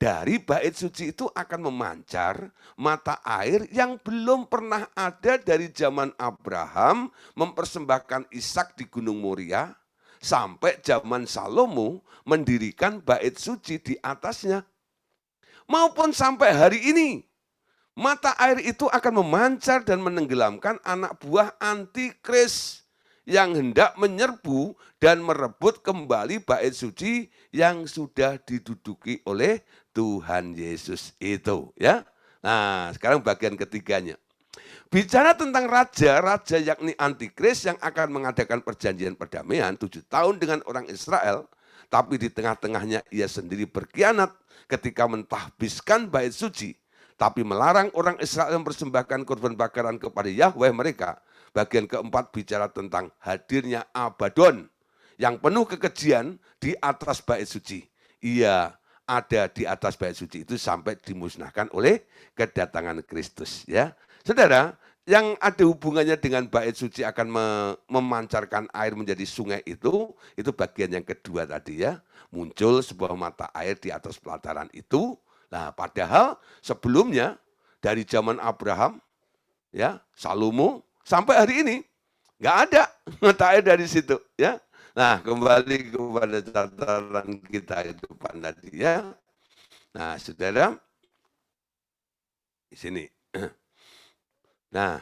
dari bait suci itu akan memancar mata air yang belum pernah ada dari zaman Abraham mempersembahkan Ishak di Gunung Moria, sampai zaman Salomo mendirikan bait suci di atasnya. Maupun sampai hari ini, mata air itu akan memancar dan menenggelamkan anak buah antikris yang hendak menyerbu dan merebut kembali bait suci yang sudah diduduki oleh Tuhan Yesus itu. Ya. Nah, sekarang bagian ketiganya. Bicara tentang raja yakni antikris yang akan mengadakan perjanjian perdamaian 7 tahun dengan orang Israel, tapi di tengah-tengahnya ia sendiri berkhianat ketika mentahbiskan bait suci, tapi melarang orang Israel mempersembahkan korban bakaran kepada Yahweh mereka. Bagian keempat bicara tentang hadirnya Abadon yang penuh kekejian di atas bait suci. Ia ada di atas bait suci itu sampai dimusnahkan oleh kedatangan Kristus. Ya, saudara, yang ada hubungannya dengan bait suci akan memancarkan air menjadi sungai itu bagian yang kedua tadi ya. Muncul sebuah mata air di atas pelataran itu. Nah, padahal sebelumnya dari zaman Abraham, ya, Salomo sampai hari ini nggak ada mata air dari situ, ya. Nah, kembali kepada catatan kita itu Pak tadi ya. Nah, saudara, di sini. Nah,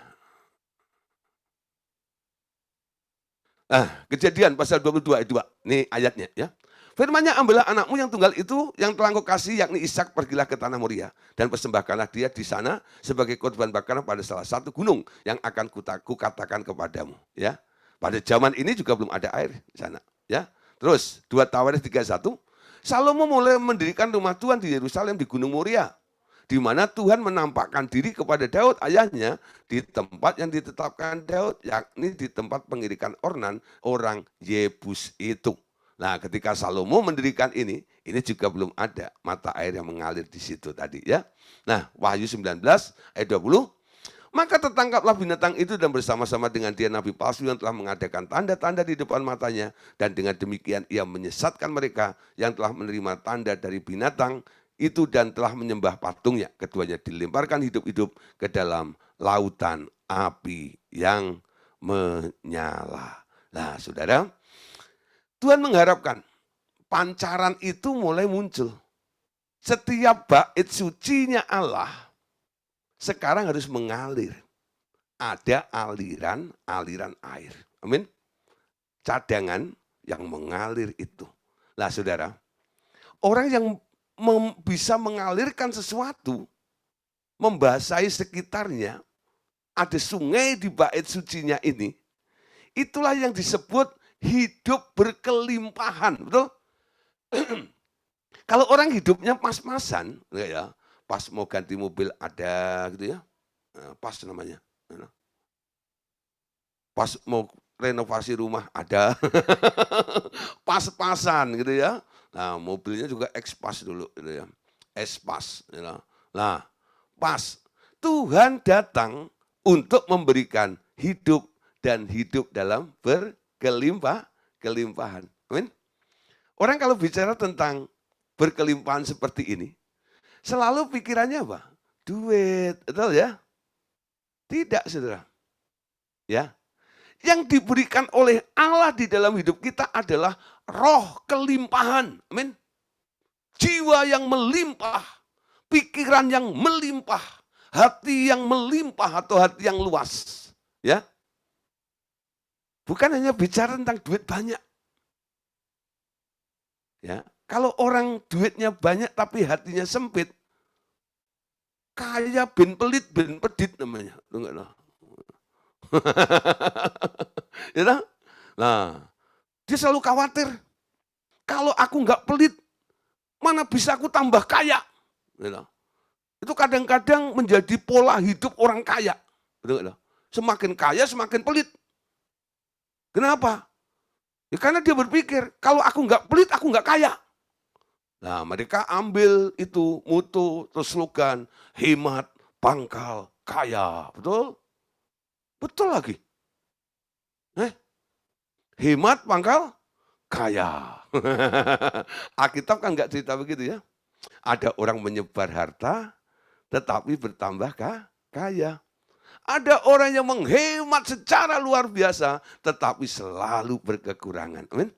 Kejadian pasal 22 ayat 2. Ini ayatnya ya. Firman-Nya, ambillah anakmu yang tunggal itu yang telah engkau kasih yakni Ishak, pergilah ke tanah Moria dan persembahkanlah dia di sana sebagai korban bakaran pada salah satu gunung yang akan kukatakan kepadamu, ya. Pada zaman ini juga belum ada air di sana, ya. Terus 2 Tawaris 31, Salomo mulai mendirikan rumah Tuhan di Yerusalem di Gunung Moria, di mana Tuhan menampakkan diri kepada Daud ayahnya di tempat yang ditetapkan Daud, yakni di tempat pengirikan Ornan orang Yebus itu. Nah, ketika Salomo mendirikan ini juga belum ada mata air yang mengalir di situ tadi ya. Nah, Wahyu 19 ayat 20, maka tertangkaplah binatang itu dan bersama-sama dengan dia nabi palsu yang telah mengadakan tanda-tanda di depan matanya, dan dengan demikian ia menyesatkan mereka yang telah menerima tanda dari binatang itu dan telah menyembah patungnya. Keduanya dilemparkan hidup-hidup ke dalam lautan api yang menyala. Nah, saudara, Tuhan mengharapkan pancaran itu mulai muncul. Setiap bait sucinya Allah sekarang harus mengalir. Ada aliran air. Amin. Cadangan yang mengalir itu. Nah, saudara, orang yang bisa mengalirkan sesuatu, membasahi sekitarnya, ada sungai di bait sucinya ini, itulah yang disebut hidup berkelimpahan, betul? Kalau orang hidupnya pas-pasan, ya, pas mau ganti mobil ada gitu ya, pas namanya. Pas mau renovasi rumah ada, pas-pasan gitu ya. Nah, mobilnya juga X-Pas dulu gitu ya, S-Pas. Gitu. Nah, pas. Tuhan datang untuk memberikan hidup dan hidup dalam berkelimpahan. Amin. Orang kalau bicara tentang berkelimpahan seperti ini, selalu pikirannya apa? Duit, betul ya? Tidak, saudara. Ya, yang diberikan oleh Allah di dalam hidup kita adalah roh kelimpahan. Amin. Jiwa yang melimpah, pikiran yang melimpah, hati yang melimpah atau hati yang luas. Ya, bukan hanya bicara tentang duit banyak. Ya, kalau orang duitnya banyak tapi hatinya sempit, kaya ben pelit ben pedit namanya. Ya, nah, dia selalu khawatir. Kalau aku nggak pelit, mana bisa aku tambah kaya? Itu kadang-kadang menjadi pola hidup orang kaya. Semakin kaya, semakin pelit. Kenapa? Ya karena dia berpikir, kalau aku nggak pelit, aku nggak kaya. Nah, mereka ambil itu mutu, terus slogan, hemat, pangkal, kaya. Betul? Betul lagi. Hemat, pangkal, kaya. Alkitab kan nggak cerita begitu ya. Ada orang menyebar harta, tetapi bertambah kaya. Ada orang yang menghemat secara luar biasa, tetapi selalu berkekurangan. Amin.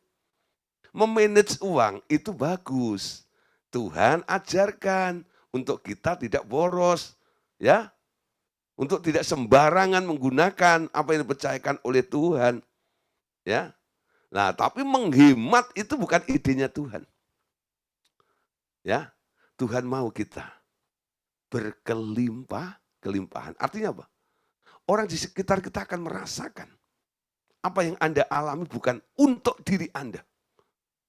Memanage uang itu bagus. Tuhan ajarkan untuk kita tidak boros, ya, untuk tidak sembarangan menggunakan apa yang dipercayakan oleh Tuhan, ya. Nah, tapi menghemat itu bukan idenya Tuhan, ya. Tuhan mau kita kelimpahan. Artinya apa? Orang di sekitar kita akan merasakan apa yang Anda alami bukan untuk diri Anda.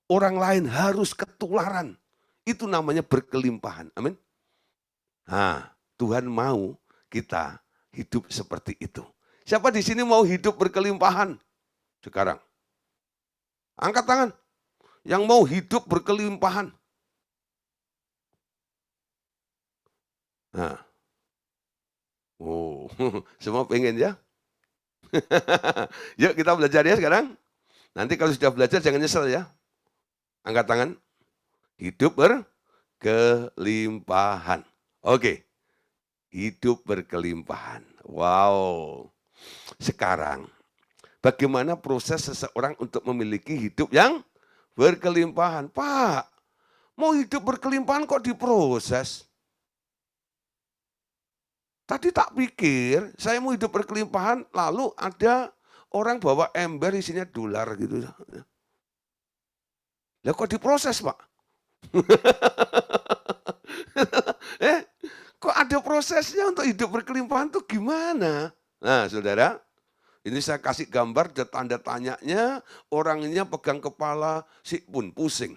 Orang lain harus ketularan. Itu namanya berkelimpahan. Amin. Nah, Tuhan mau kita hidup seperti itu. Siapa di sini mau hidup berkelimpahan sekarang? Angkat tangan. Yang mau hidup berkelimpahan. Nah. Oh, semua pengen ya? Yuk kita belajar ya sekarang. Nanti kalau sudah belajar jangan nyesel ya. Angkat tangan. Hidup berkelimpahan. Oke. Hidup berkelimpahan. Wow. Sekarang, bagaimana proses seseorang untuk memiliki hidup yang berkelimpahan? Pak, mau hidup berkelimpahan kok diproses? Tadi tak pikir, saya mau hidup berkelimpahan, lalu ada orang bawa ember isinya dolar gitu. Lah kok diproses, Pak? Kok ada prosesnya untuk hidup berkelimpahan tuh gimana? Nah, saudara, ini saya kasih gambar, ada tanda tanyanya, orangnya pegang kepala, si pun pusing.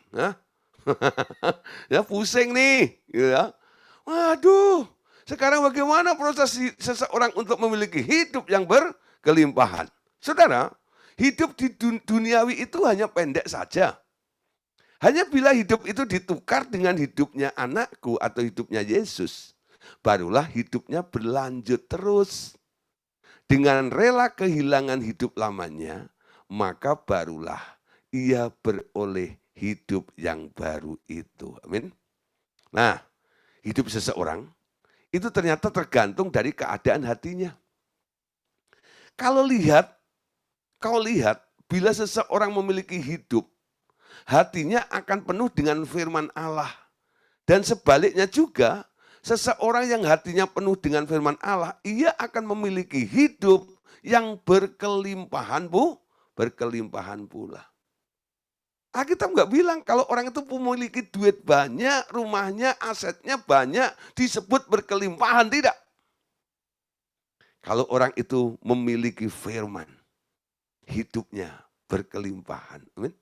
Ya pusing nih. Ya. Waduh, sekarang bagaimana proses seseorang untuk memiliki hidup yang berkelimpahan? Saudara, hidup di duniawi itu hanya pendek saja. Hanya bila hidup itu ditukar dengan hidupnya anakku atau hidupnya Yesus, barulah hidupnya berlanjut terus. Dengan rela kehilangan hidup lamanya, maka barulah ia beroleh hidup yang baru itu. Amin. Nah, hidup seseorang itu ternyata tergantung dari keadaan hatinya. Kalau kau lihat, bila seseorang memiliki hidup, hatinya akan penuh dengan firman Allah. Dan sebaliknya juga, seseorang yang hatinya penuh dengan firman Allah, ia akan memiliki hidup yang berkelimpahan pula. Alkitab nggak bilang kalau orang itu memiliki duit banyak, rumahnya, asetnya banyak, disebut berkelimpahan, tidak. Kalau orang itu memiliki firman, hidupnya berkelimpahan. Amin.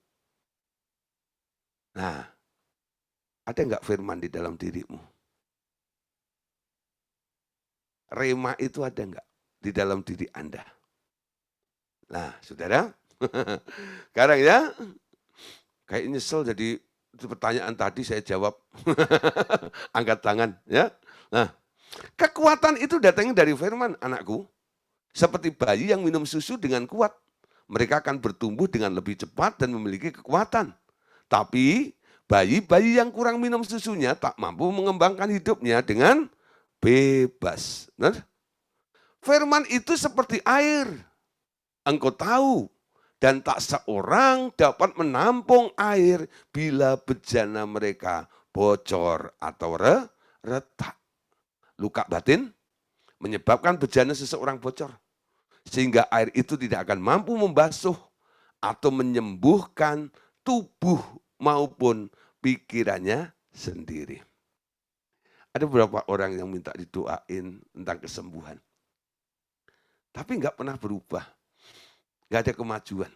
Nah, ada nggak firman di dalam dirimu? Rema itu ada nggak di dalam diri Anda? Nah, saudara, sekarang ya, kayak nyesel jadi pertanyaan tadi saya jawab. Angkat tangan ya. Nah, kekuatan itu datangnya dari firman, anakku. Seperti bayi yang minum susu dengan kuat. Mereka akan bertumbuh dengan lebih cepat dan memiliki kekuatan. Tapi Bayi-bayi yang kurang minum susunya tak mampu mengembangkan hidupnya dengan bebas. Benar? Firman itu seperti air. Engkau tahu, dan tak seorang dapat menampung air bila bejana mereka bocor atau retak. Luka batin menyebabkan bejana seseorang bocor, sehingga air itu tidak akan mampu membasuh atau menyembuhkan tubuh maupun pikirannya sendiri. Ada beberapa orang yang minta didoain tentang kesembuhan, tapi nggak pernah berubah, nggak ada kemajuan.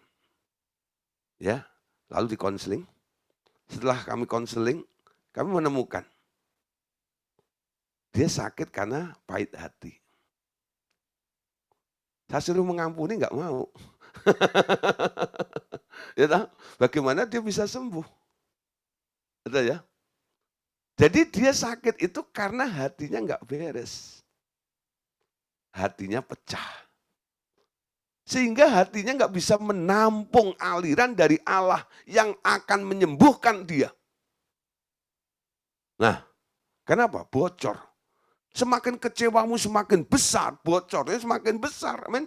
Ya, lalu dikonseling. Setelah kami konseling, kami menemukan dia sakit karena pahit hati. Saya suruh mengampuni nggak mau. Ya tahu, bagaimana dia bisa sembuh? Betul ya? Jadi dia sakit itu karena hatinya nggak beres. Hatinya pecah. Sehingga hatinya nggak bisa menampung aliran dari Allah yang akan menyembuhkan dia. Nah, kenapa? Bocor. Semakin kecewamu semakin besar, bocornya semakin besar. Amin.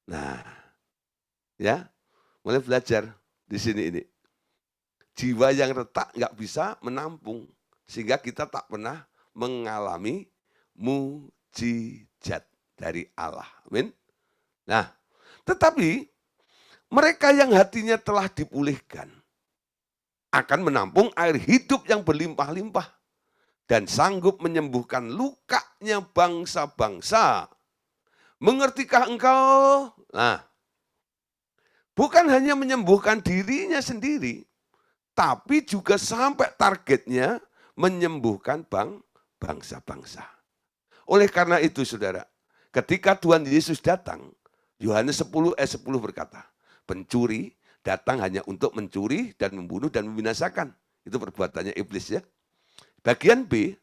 Nah, ya, mulai belajar di sini ini. Jiwa yang retak nggak bisa menampung, sehingga kita tak pernah mengalami mujizat dari Allah. Amin. Nah, tetapi mereka yang hatinya telah dipulihkan akan menampung air hidup yang berlimpah-limpah dan sanggup menyembuhkan lukanya bangsa-bangsa. Mengertikah engkau? Nah, bukan hanya menyembuhkan dirinya sendiri, tapi juga sampai targetnya menyembuhkan bangsa-bangsa. Oleh karena itu saudara, ketika Tuhan Yesus datang, Yohanes 10 ayat 10 berkata, pencuri datang hanya untuk mencuri dan membunuh dan membinasakan. Itu perbuatannya iblis ya. Bagian B,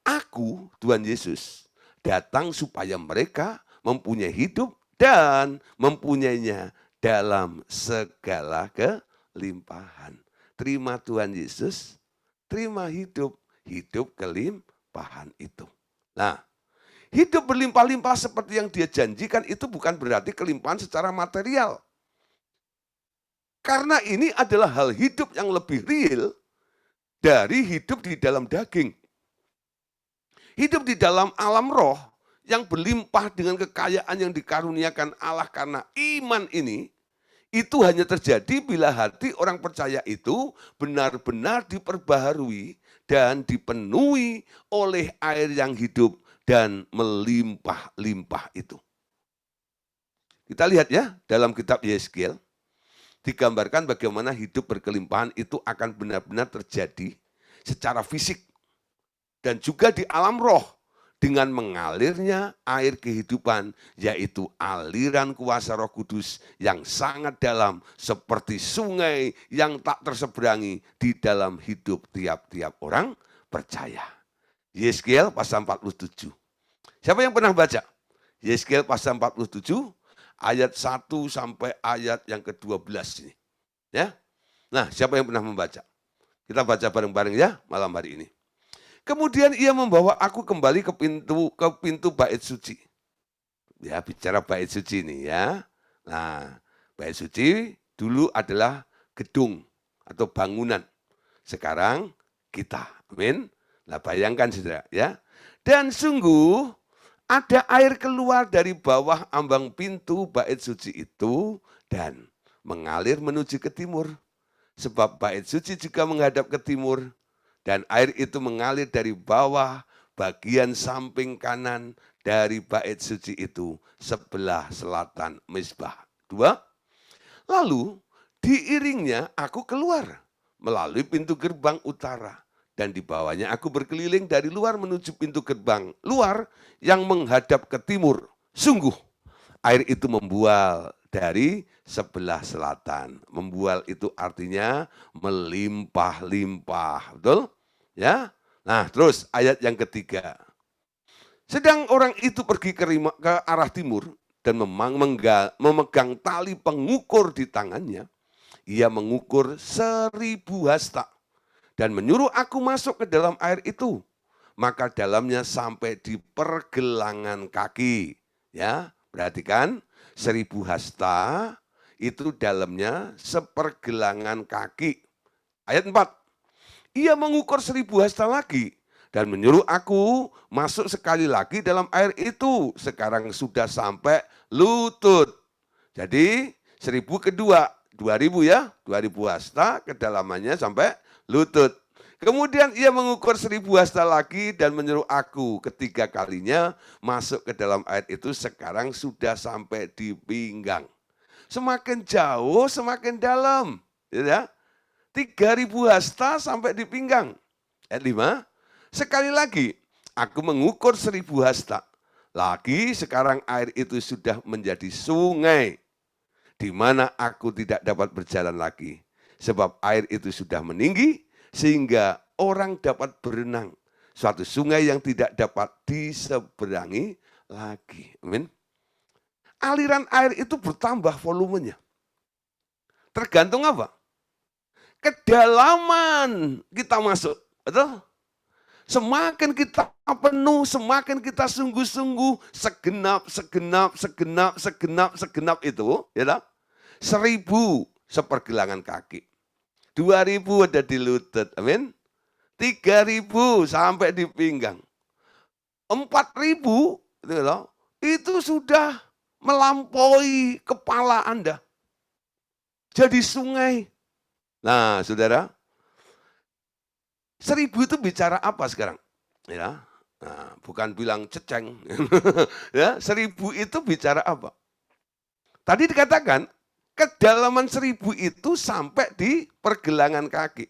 aku Tuhan Yesus datang supaya mereka mempunyai hidup dan mempunyainya dalam segala kelimpahan. Terima Tuhan Yesus, terima hidup, hidup kelimpahan itu. Nah, hidup berlimpah-limpah seperti yang dia janjikan itu bukan berarti kelimpahan secara material. Karena ini adalah hal hidup yang lebih real dari hidup di dalam daging. Hidup di dalam alam roh yang berlimpah dengan kekayaan yang dikaruniakan Allah karena iman ini, itu hanya terjadi bila hati orang percaya itu benar-benar diperbaharui dan dipenuhi oleh air yang hidup dan melimpah-limpah itu. Kita lihat ya, dalam kitab Yeskiel, digambarkan bagaimana hidup berkelimpahan itu akan benar-benar terjadi secara fisik dan juga di alam roh dengan mengalirnya air kehidupan, yaitu aliran kuasa Roh Kudus yang sangat dalam seperti sungai yang tak terseberangi di dalam hidup tiap-tiap orang percaya. Yeskiel pasal 47. Siapa yang pernah baca? Yeskiel pasal 47 ayat 1 sampai ayat yang ke-12 ini. Ya. Nah, siapa yang pernah membaca? Kita baca bareng-bareng ya malam hari ini. Kemudian ia membawa aku kembali ke pintu bait suci. Ya, bicara bait suci ini ya. Nah, bait suci dulu adalah gedung atau bangunan. Sekarang kita. Amin. Nah, bayangkan saudara ya. Dan sungguh ada air keluar dari bawah ambang pintu bait suci itu dan mengalir menuju ke timur. Sebab bait suci juga menghadap ke timur. Dan air itu mengalir dari bawah bagian samping kanan dari bait suci itu sebelah selatan mezbah. 2. Lalu diiringnya aku keluar melalui pintu gerbang utara. Dan di bawahnya aku berkeliling dari luar menuju pintu gerbang luar yang menghadap ke timur. Sungguh air itu membual dari sebelah selatan. Membual itu artinya melimpah-limpah. Betul? Ya. Nah, terus ayat yang ketiga. Sedang orang itu pergi ke arah timur dan memegang tali pengukur di tangannya. Ia mengukur 1.000 hasta dan menyuruh aku masuk ke dalam air itu. Maka dalamnya sampai di pergelangan kaki. Ya, perhatikan 1.000 hasta itu dalamnya sepergelangan kaki. Ayat 4. Ia mengukur 1.000 hasta lagi dan menyuruh aku masuk sekali lagi dalam air itu. Sekarang sudah sampai lutut. Jadi 1.000 kedua, 2.000 ya, 2.000 hasta kedalamannya sampai lutut. Kemudian ia mengukur 1.000 hasta lagi dan menyuruh aku ketiga kalinya masuk ke dalam air itu. Sekarang sudah sampai di pinggang. Semakin jauh semakin dalam. Ya, 3.000 hasta sampai di pinggang. Ayat 5. Sekali lagi aku mengukur 1.000 hasta. Lagi sekarang air itu sudah menjadi sungai di mana aku tidak dapat berjalan lagi. Sebab air itu sudah meninggi sehingga orang dapat berenang. Suatu sungai yang tidak dapat diseberangi lagi. Amin. Aliran air itu bertambah volumenya. Tergantung apa? Kedalaman kita masuk. Betul? Semakin kita penuh, semakin kita sungguh-sungguh, segenap itu, ya tak? 1.000 sepergelangan kaki. 2.000 ada di lutut, amin. 3.000 sampai di pinggang. 4.000 itu sudah melampaui kepala Anda. Jadi sungai. Nah, saudara, 1.000 itu bicara apa sekarang? Ya, nah, bukan bilang ceceng. Ya, 1.000 itu bicara apa? Tadi dikatakan kedalaman 1.000 itu sampai di pergelangan kaki.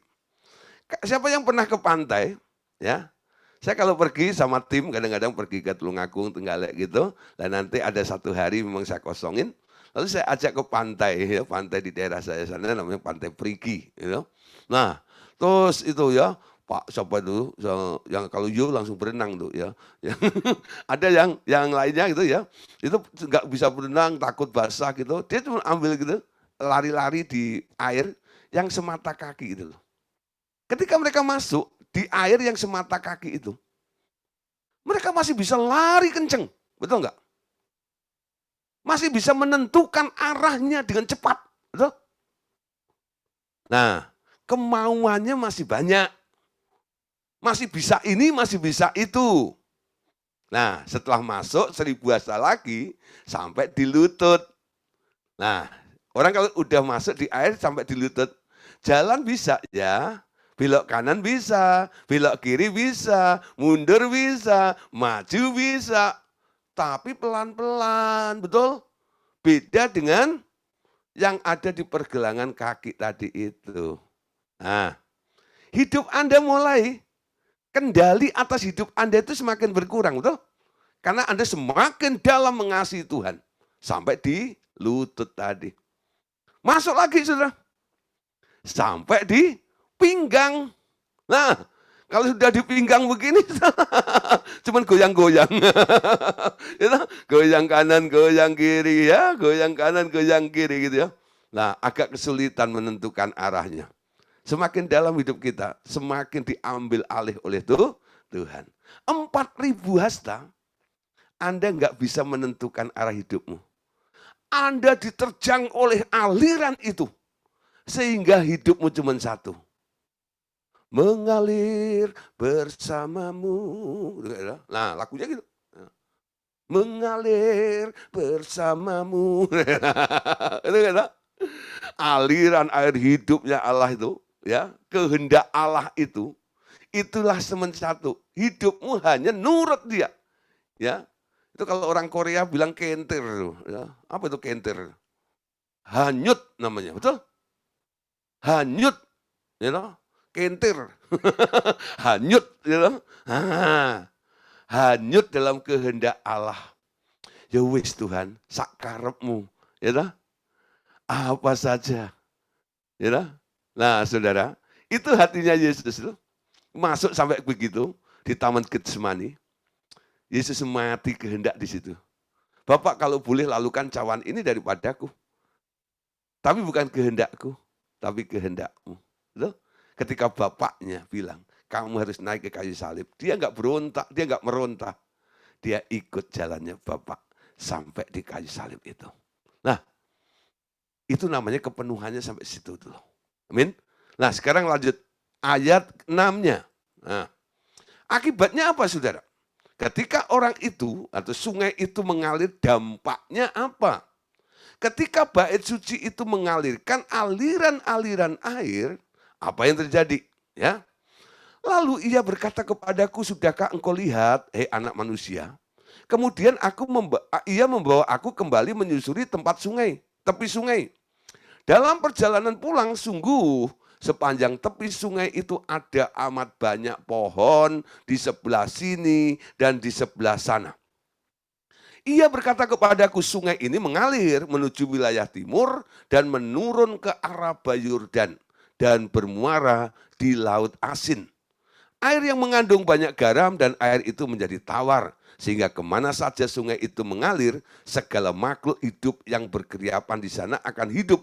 Siapa yang pernah ke pantai? Ya, saya kalau pergi sama tim kadang-kadang pergi ke Tulungagung, Trenggalek gitu. Dan nanti ada satu hari memang saya kosongin. Lalu saya ajak ke pantai, ya, pantai di daerah saya sana namanya Pantai Perigi. Gitu. Nah, terus itu ya, Pak siapa itu yang kalau langsung berenang tuh ya. Ada yang lainnya gitu ya. Itu nggak bisa berenang, takut basah gitu. Dia cuma ambil gitu, lari-lari di air yang semata kaki gitu loh. Ketika mereka masuk di air yang semata kaki itu, mereka masih bisa lari kenceng, betul nggak? Masih bisa menentukan arahnya dengan cepat, betul? Nah, kemauannya masih banyak. Masih bisa ini, masih bisa itu. Nah, setelah masuk 1.000 hasta lagi, sampai di lutut. Nah, orang kalau udah masuk di air sampai di lutut, jalan bisa ya. Belok kanan bisa, belok kiri bisa, mundur bisa, maju bisa. Tapi pelan-pelan, betul? Beda dengan yang ada di pergelangan kaki tadi itu. Nah, hidup Anda mulai, kendali atas hidup Anda itu semakin berkurang, betul? Karena Anda semakin dalam mengasihi Tuhan. Sampai di lutut tadi. Masuk lagi, saudara. Sampai di pinggang. Nah, kalau sudah di pinggang begini, cuman goyang-goyang. Goyang kanan, goyang kiri ya, goyang kanan, goyang kiri gitu ya. Nah, agak kesulitan menentukan arahnya. Semakin dalam hidup kita, semakin diambil alih oleh Tuhan. 4.000 hasta, Anda nggak bisa menentukan arah hidupmu. Anda diterjang oleh aliran itu, sehingga hidupmu cuma satu. Mengalir bersamamu. Nah, lagunya gitu. Mengalir bersamamu. Itu kan? Aliran air hidupnya Allah itu, ya, kehendak Allah itu, itulah semen satu. Hidupmu hanya nurut dia. Ya. Itu kalau orang Korea bilang kentir. Ya. Apa itu kentir? Hanyut namanya, betul? Hanyut. You know? Kentir, hanyut, gitu. Hanyut dalam kehendak Allah. Ya wis Tuhan, sak karepmu, gitu. Apa saja, gitu. Nah, saudara, itu hatinya Yesus itu masuk sampai begitu di Taman Getsemani. Yesus mati kehendak di situ. Bapak kalau boleh lalukan cawan ini daripadaku, tapi bukan kehendakku, tapi kehendakmu. Betul? Ketika bapaknya bilang, kamu harus naik ke kayu salib. Dia nggak berontak, dia nggak meronta. Dia ikut jalannya bapak sampai di kayu salib itu. Nah, itu namanya kepenuhannya sampai situ dulu. Amin. Nah, sekarang lanjut ayat 6-nya. Nah, akibatnya apa, saudara? Ketika orang itu atau sungai itu mengalir, dampaknya apa? Ketika bait suci itu mengalirkan aliran-aliran air, apa yang terjadi? Ya. Lalu ia berkata kepadaku, sudahkah engkau lihat, hei anak manusia? Kemudian ia membawa aku kembali menyusuri tempat sungai, tepi sungai. Dalam perjalanan pulang, sungguh sepanjang tepi sungai itu ada amat banyak pohon di sebelah sini dan di sebelah sana. Ia berkata kepadaku, sungai ini mengalir menuju wilayah timur dan menurun ke arah Yordan dan bermuara di Laut Asin. Air yang mengandung banyak garam dan air itu menjadi tawar, sehingga kemana saja sungai itu mengalir, segala makhluk hidup yang berkeriapan di sana akan hidup.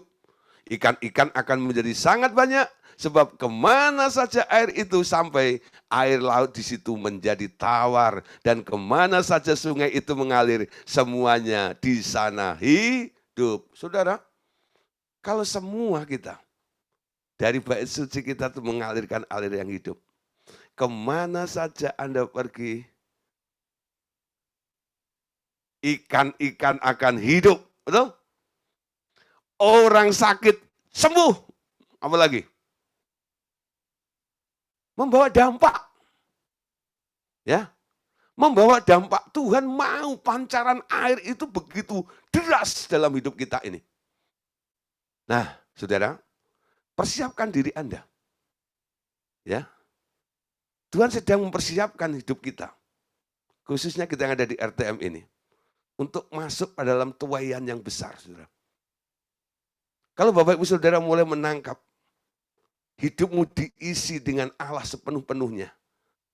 Ikan-ikan akan menjadi sangat banyak, sebab kemana saja air itu sampai, air laut di situ menjadi tawar. Dan kemana saja sungai itu mengalir, semuanya di sana hidup. Saudara, kalau semua kita, dari bait suci kita itu mengalirkan air yang hidup, kemana saja Anda pergi, ikan-ikan akan hidup. Betul? Orang sakit sembuh. Apalagi? Membawa dampak. Ya. Membawa dampak. Tuhan mau pancaran air itu begitu deras dalam hidup kita ini. Nah, saudara, persiapkan diri Anda. Ya. Tuhan sedang mempersiapkan hidup kita. Khususnya kita yang ada di RTM ini. Untuk masuk pada dalam tuaian yang besar, saudara. Kalau Bapak Ibu Saudara mulai menangkap, hidupmu diisi dengan Allah sepenuh-penuhnya.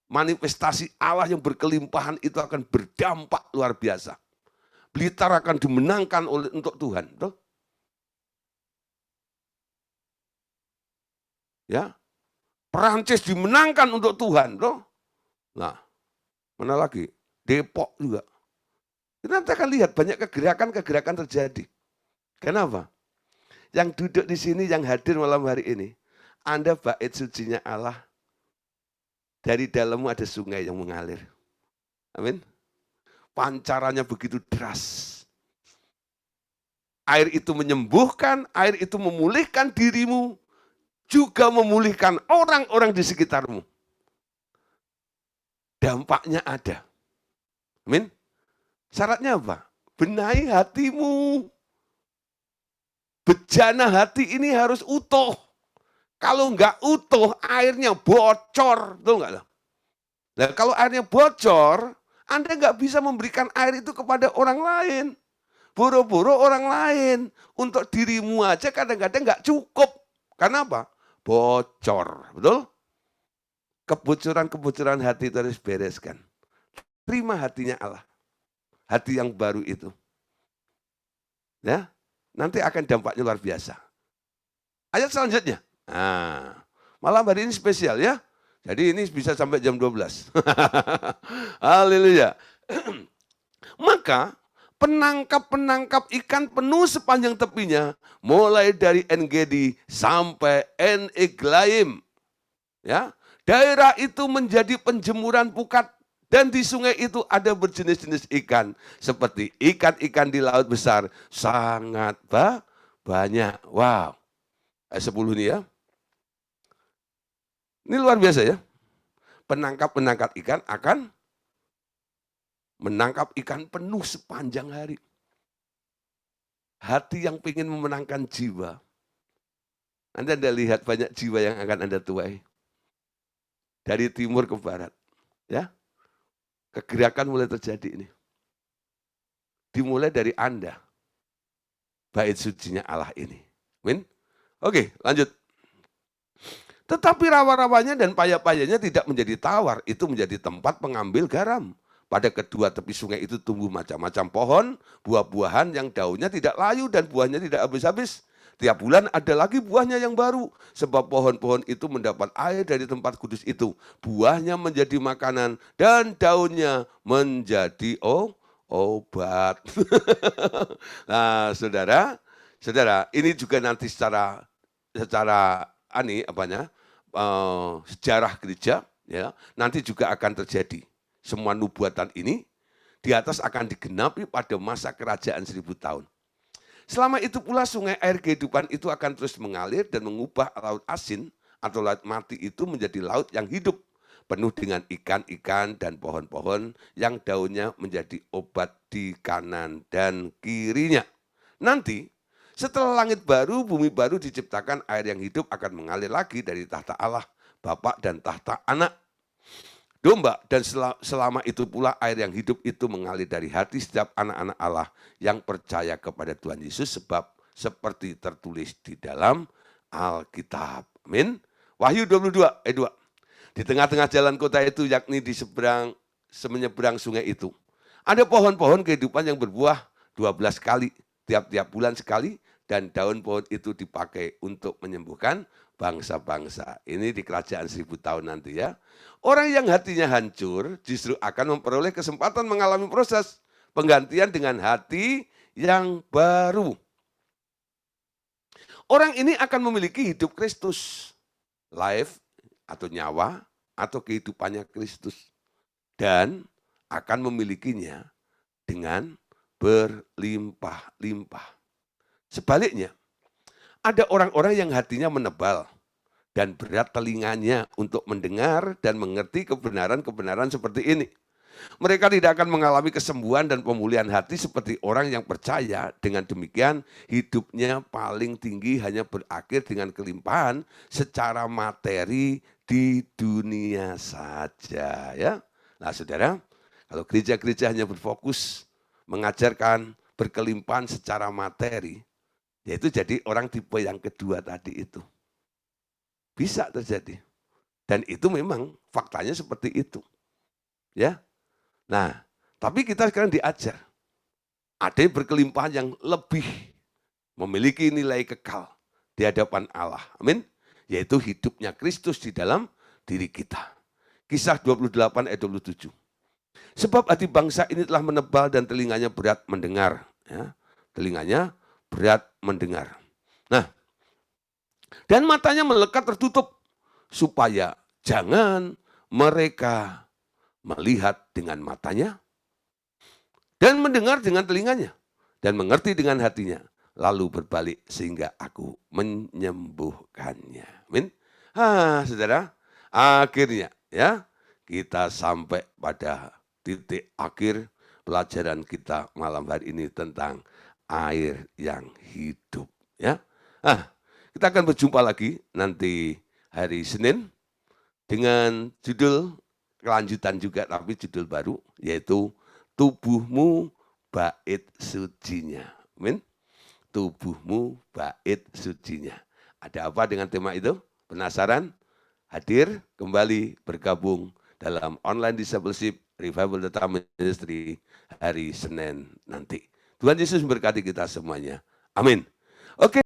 Manifestasi Allah yang berkelimpahan itu akan berdampak luar biasa. Blitar akan dimenangkan untuk Tuhan. Betul? Ya, Perancis dimenangkan untuk Tuhan. Betul? Nah, mana lagi? Depok juga. Kita nanti akan lihat banyak kegerakan-kegerakan terjadi. Kenapa? Yang duduk di sini, yang hadir malam hari ini, Anda bait sucinya Allah, dari dalammu ada sungai yang mengalir. Amin. Pancarannya begitu deras. Air itu menyembuhkan, air itu memulihkan dirimu, juga memulihkan orang-orang di sekitarmu. Dampaknya ada. Amin. Syaratnya apa? Benahi hatimu. Bejana hati ini harus utuh. Kalau enggak utuh, airnya bocor. Betul enggak? Nah, kalau airnya bocor, Anda enggak bisa memberikan air itu kepada orang lain. Boro-boro orang lain. Untuk dirimu aja kadang-kadang enggak cukup. Karena apa? Bocor. Betul? Kebocoran-kebocoran hati itu harus bereskan. Terima hatinya Allah. Hati yang baru itu. Ya, nanti akan dampaknya luar biasa. Ayat selanjutnya. Nah, malam hari ini spesial ya. Jadi ini bisa sampai jam 12. Haleluya. Maka penangkap-penangkap ikan penuh sepanjang tepinya, mulai dari En-Gedi sampai En-Eglaim. Ya, daerah itu menjadi penjemuran pukat. Dan di sungai itu ada berjenis-jenis ikan. Seperti ikan-ikan di laut besar. Sangat banyak. Wow. Ayat 10 ini ya. Ini luar biasa ya. Penangkap-penangkap ikan akan menangkap ikan penuh sepanjang hari. Hati yang ingin memenangkan jiwa. Anda lihat banyak jiwa yang akan Anda tuai. Dari timur ke barat. Ya. Kegerakan mulai terjadi ini. Dimulai dari Anda. Bait sucinya Allah ini. Amin. Oke, lanjut. Tetapi rawa-rawanya dan paya-payanya tidak menjadi tawar. Itu menjadi tempat pengambil garam. Pada kedua tepi sungai itu tumbuh macam-macam pohon, buah-buahan yang daunnya tidak layu dan buahnya tidak habis-habis. Tiap bulan ada lagi buahnya yang baru. Sebab pohon-pohon itu mendapat air dari tempat kudus itu. Buahnya menjadi makanan dan daunnya menjadi obat. Nah, saudara, ini juga nanti secara sejarah gereja, ya, nanti juga akan terjadi. Semua nubuatan ini di atas akan digenapi pada masa kerajaan 1000 tahun. Selama itu pula sungai air kehidupan itu akan terus mengalir dan mengubah laut asin atau laut mati itu menjadi laut yang hidup, penuh dengan ikan-ikan dan pohon-pohon yang daunnya menjadi obat di kanan dan kirinya. Nanti setelah langit baru, bumi baru diciptakan, air yang hidup akan mengalir lagi dari tahta Allah, Bapa dan tahta Anak Domba, dan selama itu pula air yang hidup itu mengalir dari hati setiap anak-anak Allah yang percaya kepada Tuhan Yesus, sebab seperti tertulis di dalam Alkitab. Amin. Wahyu 22 ayat 2. Di tengah-tengah jalan kota itu, yakni di menyeberang sungai itu, ada pohon-pohon kehidupan yang berbuah 12 kali, tiap-tiap bulan sekali, dan daun pohon itu dipakai untuk menyembuhkan bangsa-bangsa. Ini di kerajaan 1000 tahun nanti, ya. Orang yang hatinya hancur justru akan memperoleh kesempatan mengalami proses penggantian dengan hati yang baru. Orang ini akan memiliki hidup Kristus, life atau nyawa atau kehidupannya Kristus, dan akan memilikinya dengan berlimpah-limpah. Sebaliknya, ada orang-orang yang hatinya menebal dan berat telinganya untuk mendengar dan mengerti kebenaran-kebenaran seperti ini. Mereka tidak akan mengalami kesembuhan dan pemulihan hati seperti orang yang percaya. Dengan demikian, hidupnya paling tinggi hanya berakhir dengan kelimpahan secara materi di dunia saja, ya. Nah, saudara, kalau gereja-gereja hanya berfokus mengajarkan berkelimpahan secara materi, yaitu jadi orang tipe yang kedua tadi itu. Bisa terjadi. Dan itu memang faktanya seperti itu. Ya. Nah, tapi kita sekarang diajar. Ada yang berkelimpahan yang lebih memiliki nilai kekal di hadapan Allah. Amin. Yaitu hidupnya Kristus di dalam diri kita. Kisah 28 ayat 27. Sebab hati bangsa ini telah menebal dan telinganya berat mendengar. Ya. Telinganya berat mendengar. Nah, dan matanya melekat tertutup, supaya jangan mereka melihat dengan matanya, dan mendengar dengan telinganya, dan mengerti dengan hatinya, lalu berbalik sehingga aku menyembuhkannya. Amin. Saudara, akhirnya ya kita sampai pada titik akhir pelajaran kita malam hari ini tentang air yang hidup. Ya. Kita akan berjumpa lagi nanti hari Senin dengan judul kelanjutan juga, tapi judul baru, yaitu tubuhmu bait sucinya. Amin. Tubuhmu bait sucinya. Ada apa dengan tema itu? Penasaran? Hadir kembali bergabung dalam online discipleship Revival Data Ministry hari Senin nanti. Tuhan Yesus memberkati kita semuanya. Amin. Oke.